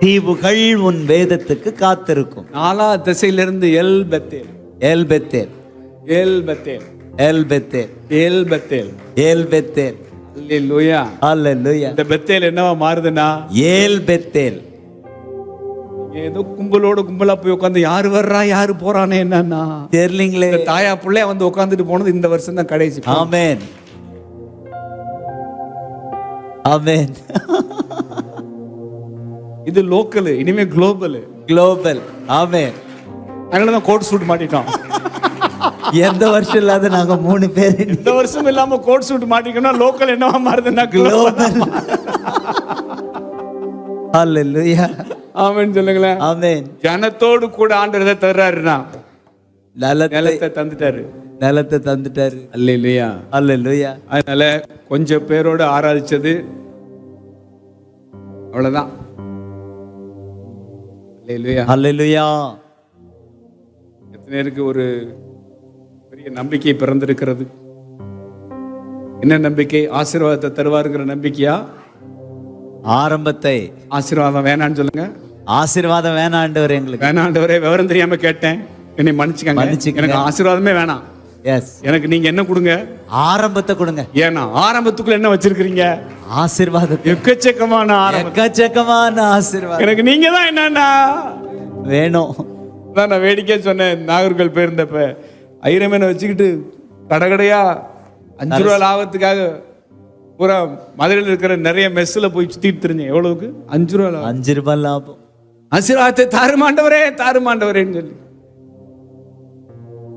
தீவுகள் உன் வேதத்துக்கு காத்திருக்கும். 4 திசையிலிருந்து எல் பெத்தேல். அல்லேலூயா. ஹalleluya. இந்த பெத்தேல் என்னவா மாறுதுன்னா ஏல் பெத்தேல். ஏதோ கும்பலோட கும்பலா போய் உட்காந்து யாரு வர்றா யாரு போறானே என்னன்னா தெரியலீங்களே. இந்த தாயா பிள்ளைய வந்து உட்காந்துட்டு போனது இந்த வருஷம் தான் கடைசி. ஆமென் ஆமென். இது லோக்கல், இனிமே குளோபல். குளோபல். ஆமென். அதனாலதான் கோட் சூட் மாட்டிட்டோம். எந்த வருஷம் இல்லாத நாங்க 3 பேர் இந்த வருஷம் இல்லாம கோட் சூட் மாட்டிக்கணும். லோக்கல் என்னவா மாறுதுன்னா குளோபல். ஹalleluya. ஆமென் சொல்லுங்களேன். ஆமென். ஜனத்தோடு கூட ஆண்டவர் எதை தர்றாருன்னா நிலத்தை தந்துட்டாரு. நிலத்தை தந்துட்டாரு. அல்லேலூயா. ஹalleluya. அதனால கொஞ்சம் பேரோட ஆராதிச்சது அவ்வளவுதான். அல்லேலூயா. ஹalleluya. எத்தனை பேருக்கு ஒரு பெரிய நம்பிக்கை பிறந்திருக்கிறது? என்ன நம்பிக்கை? ஆசீர்வாதத்தை தருவாருங்கிற நம்பிக்கையா? ஆரம்பத்தை ஆசீர்வாதம் வேணான்னு சொல்லுங்க. ஆசீர்வாதம் வேணாம் ஆண்டவரே, எங்களுக்கு வேணாண்டவரே, விவரம் தெரியாம கேட்டேன், என்னை மன்னிச்சுக்கங்க. எனக்கு ஆசீர்வாதமே வேணாம். எஸ், எனக்கு நீங்க என்ன கொடுங்க? ஆரம்பத்தை கொடுங்க. ஏன்னா ஆரம்பத்துக்குள்ள என்ன வச்சிருக்கீங்க? ஆசீர்வாதத்தை. எக்கச்சக்கமான ஆரம்பம், எக்கச்சக்கமான ஆசீர்வாதம் எனக்கு நீங்க தான் என்னன்னா வேணும். தான் நான் வேடிக்கை சொன்னேன். நாகர்கள் போயிருந்தப்ப ஐரமேனை வச்சுக்கிட்டு கடகடையா 5 ரூபா லாபத்துக்காக பூரா மதுரையில் இருக்கிற நிறைய மெஸ்ஸில் போய் சுத்திட்டு தெரிஞ்சேன். எவ்வளவுக்கு? 5 ரூபா லாபம். 5 ரூபாய் லாபம். ஆசீர்வாதத்தை தாருமாண்டவரே தாருமாண்டவரேன்னு சொல்லி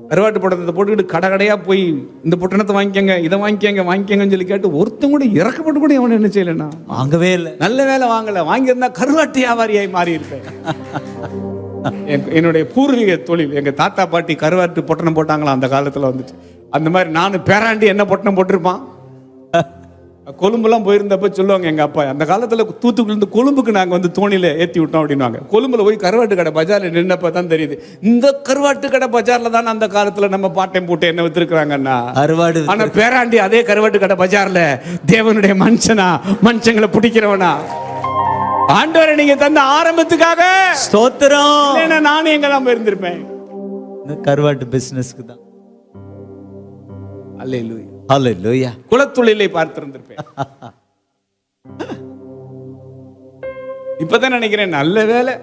கருவாட்டு பட்டணத்தை போட்டுக்கிட்டு கடகடையா போய் இந்த பொட்டணத்தை வாங்கிக்கங்க, இதை வாங்கிக்கங்கன்னு சொல்லி கேட்டு ஒருத்தன் கூட இறக்கப்பட்டு கூட அவனை என்ன செய்யலன்னா வாங்கவே இல்லை. நல்ல வேலை வாங்கல. வாங்கியிருந்தா கருவாட்டு வியாபாரியாய் மாறி இருப்பேன். என்னுடைய பூர்வீக தொழில், எங்க தாத்தா பாட்டி கருவாட்டு பொட்டணம் போட்டாங்களா அந்த காலத்துல வந்துட்டு. அந்த மாதிரி நானும் பேராண்டி என்ன பொட்டணம் போட்டிருப்பான். கொழும்புலாம் போயிருந்தப்ப சொல்லுவாங்க எங்க அப்பா, அந்த காலத்துல தூத்துக்குள்ள கொழும்புக்கு நாங்க வந்து தோணியில ஏத்தி விட்டோம் அப்படின்வாங்க. கொழும்புல போய் கருவாட்டு கடை பஜார்ல நின்னப்ப தான் தெரியுது, இந்த கருவாட்டு கடை பஜார்ல தான் அந்த காலத்துல நம்ம பாட்டையும் போட்டு என்ன வித்துருக்காங்கன்னா கருவாடு. ஆனா பேராண்டி அதே கருவாட்டு கடை பஜார்ல தேவனுடைய மனுஷனா, மனுஷங்களை பிடிக்கிறவனா. ஆண்டவரை நீங்க தந்த ஆரம்பத்துக்காக ஸ்தோத்திரம். நானும் எங்கெல்லாம் போயிருந்திருப்பேன் கருவாட்டு பிசினஸ்க்கு தான். அல்லேலூயா. ஹalleluya. குலத்தொழிலை பார்த்திருந்திருப்பேன். இப்பதான் நினைக்கிறேன் நல்ல வேலை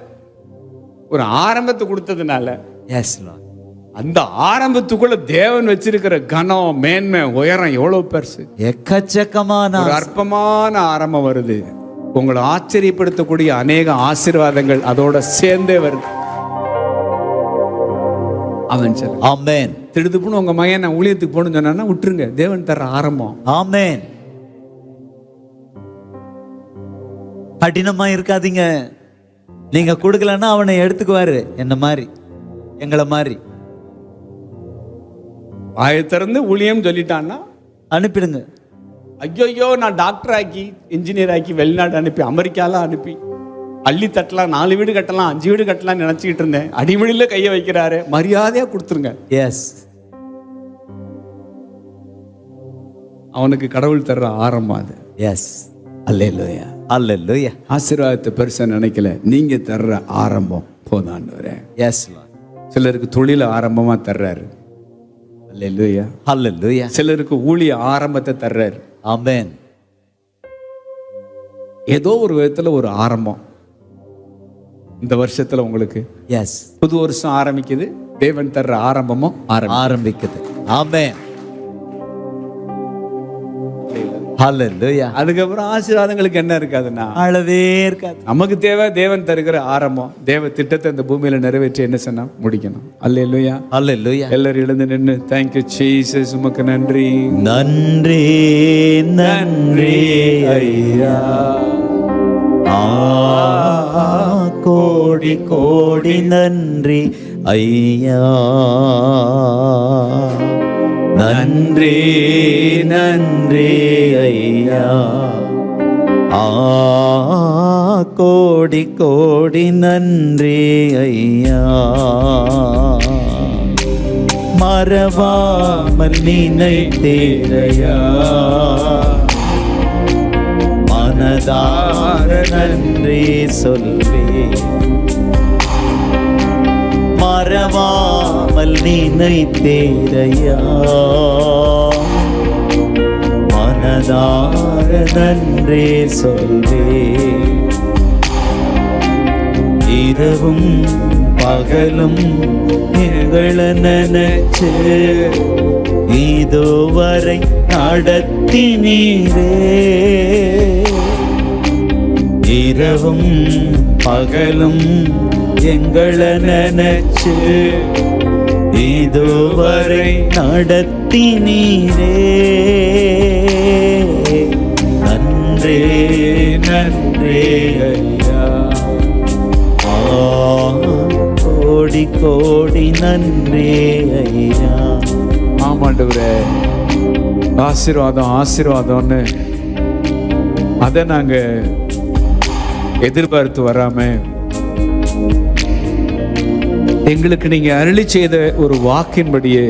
ஒரு ஆரம்பத்தை கொடுத்ததுனால. Yes Lord. அந்த ஆரம்பத்துக்குள்ள தேவன் வச்சிருக்கிற கனம், மேன்மை, உயரம் எவ்வளவு பெருசு. எக்கச்சக்கமான ஒரு அற்பமான ஆரம்பம் வருது. உங்களை ஆச்சரியப்படுத்தக்கூடிய அநேக ஆசீர்வாதங்கள் அதோட சேர்ந்தே வருது. அவன் சொல்ல ஆமென். திடுதுப்புன்னு உங்க மகன் நான் ஊழியத்துக்கு போகணும்னு சொன்னா விட்டுருங்க. தேவன் தர்ற ஆரம்பம். ஆமென். கடினமா இருக்காதீங்க. நீங்க கொடுக்கலன்னா அவனை எடுத்துக்குவாரு. என்ன மாதிரி, எங்களை மாதிரி. வாயை திறந்து ஊழியம் சொல்லிட்டான்னா அனுப்பிடுங்க. ஐயோ நான் டாக்டர் ஆக்கி இன்ஜினியர் ஆக்கி வெளிநாடு அனுப்பி அமெரிக்காலாம் அனுப்பி அள்ளி தட்டலாம், 4 வீடு கட்டலாம், 5 வீடு கட்டலாம் நினைச்சுக்கிட்டு இருந்தேன். அடிமடியில கைய வைக்கிறாரு. மரியாதையா கொடுத்துருங்க. எஸ். அவனுக்கு கடவுள் தர்ற ஆரம்பம் அது. எஸ். அல்லேலூயா. அல்லேலூயா. ஆசீர்வாதத்தை பெருசா நினைக்கல, நீங்க தர்ற ஆரம்பம் போதான்னு. S Lord. சிலருக்கு தொழில ஆரம்பமா தர்றாரு. அல்லேலூயா. அல்லேலூயா. சிலருக்கு ஊழிய ஆரம்பத்தை தர்றாரு. ஆமென். ஏதோ ஒரு விதத்துல ஒரு ஆரம்பம் இந்த வருஷத்துல உங்களுக்கு. எஸ். புது வருஷம் ஆரம்பிக்குது, தேவன் தர்ற ஆரம்பமும் ஆரம்பிக்குது. ஆமென். ஹalleluya. அதுக்கப்புறம் ஆசீர்வாதங்களுக்கு என்ன இருக்காதுன்னா அளவே இருக்காது. நமக்கு தேவை தேவன் தருகிற ஆரம்பம். தேவ திட்டத்தை இந்த பூமியில நிறைவேற்றி என்ன சொன்னா முடிக்கணும். அல்லேலூயா. ஹalleluya. எல்லாரும் எழுந்து நின்று தேங்க்யூ ஜீசஸ், உமக்கு நன்றி நன்றி நன்றி ஐயா. கோடி கோடி நன்றி ஐயா. நன்றி நன்றி ஐயா. கோடி கோடி நன்றி ஐயா. மறவாமல் நினைத்தேரையா. மனதார நன்றி சொல்வே. மறவாமல் நினைத்தேரையா. மனதார நன்றி சொல்வே. இரவும் பகலும் எங்களை நினைச்சு இதுவரை நடத்தினீரே. இரவும் பகலும் எங்களை நினைச்சு இதுவரை நடத்தினீரே. நன்றே நன்றே ஐயா, கோடி கோடி நன்றே ஐயா. ஆமாண்டவரே, ஆசீர்வாதம் ஆசீர்வாதம்னு அதை நாங்க எதிர்பார்த்து வராம எங்களுக்கு நீங்க அருளி செய்த ஒரு வாக்கின்படியே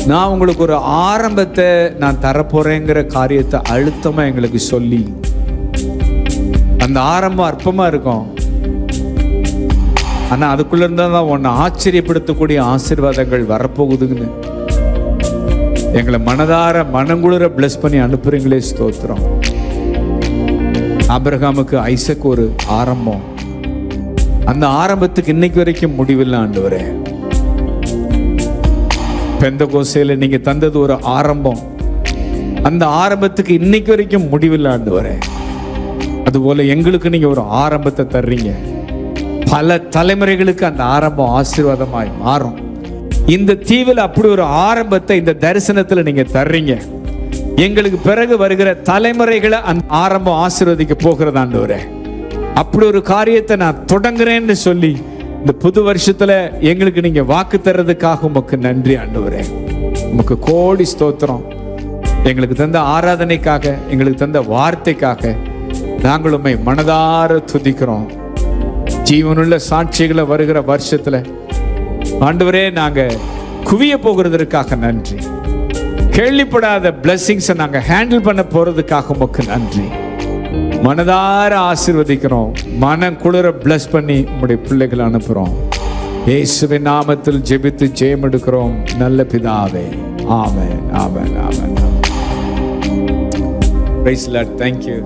நான் உங்களுக்கு ஒரு ஆரம்பத்தை நான் தரப்போறேங்கிற காரியத்தை அழுத்தமா எங்களுக்கு சொல்லி, அந்த ஆரம்பம் அற்பமா இருக்கும், ஆனா அதுக்குள்ள இருந்தா தான் உன்னை ஆச்சரியப்படுத்தக்கூடிய ஆசீர்வாதங்கள் வரப்போகுதுன்னு எங்களை மனதார மனங்குளிர பிளஸ் பண்ணி அனுப்புறீங்களே, ஸ்தோத்திரம். ஆபிரகாமுக்கு ஐசக் ஒரு ஆரம்பம், அந்த ஆரம்பத்துக்கு இன்னைக்கு வரைக்கும் முடிவில்லை ஆண்டவரே. பெந்தகோஸ்தேல நீங்க தந்தது ஒரு ஆரம்பம், அந்த ஆரம்பத்துக்கு இன்னைக்கு வரைக்கும் முடிவில்லை ஆண்டவரே. அதுபோல எங்களுக்கு நீங்க ஒரு ஆரம்பத்தை தர்றீங்க, பல தலைமுறைகளுக்கு அந்த ஆரம்பம் ஆசீர்வாதமாய் மாறும். இந்த தீவில் அப்படி ஒரு ஆரம்பத்தை இந்த தரிசனத்துல நீங்க தர்றீங்க. எங்களுக்கு பிறகு வருகிற தலைமுறைகளை அந்த ஆரம்பம் ஆசீர்வதிக்க போகிறது ஆண்டவரே. அப்படி ஒரு காரியத்தை நான் தொடங்குறேன்னு சொல்லி இந்த புது வருஷத்துல எங்களுக்கு நீங்க வாக்கு தர்றதுக்காக உமக்கு நன்றி ஆண்டவரே. உமக்கு கோடி ஸ்தோத்திரம். எங்களுக்கு தந்த ஆராதனைக்காக, எங்களுக்கு தந்த வார்த்தைக்காக நாங்கள் உம்மை மனதார துதிக்கிறோம். ஜீவனுள்ள சாட்சிகளை வருகிற வருஷத்துல ஆண்டவரே நாங்க குவிய போகிறதற்காக நன்றி. கேள்விப்படாத பிளஸிங்ஸை நாங்க ஹேண்டில் பண்ண போறதுக்காக உமக்கு நன்றி. மனதார ஆசீர்வதிக்கிறோம், மனம் குளிர பிளஸ் பண்ணி உங்களுடைய பிள்ளைகளை அனுப்புறோம். இயேசுவின் நாமத்தில் ஜெபித்து ஜெயம் எடுக்கிறோம் நல்ல பிதாவே. ஆமென் ஆமென் ஆமென். Praise the Lord. Thank you.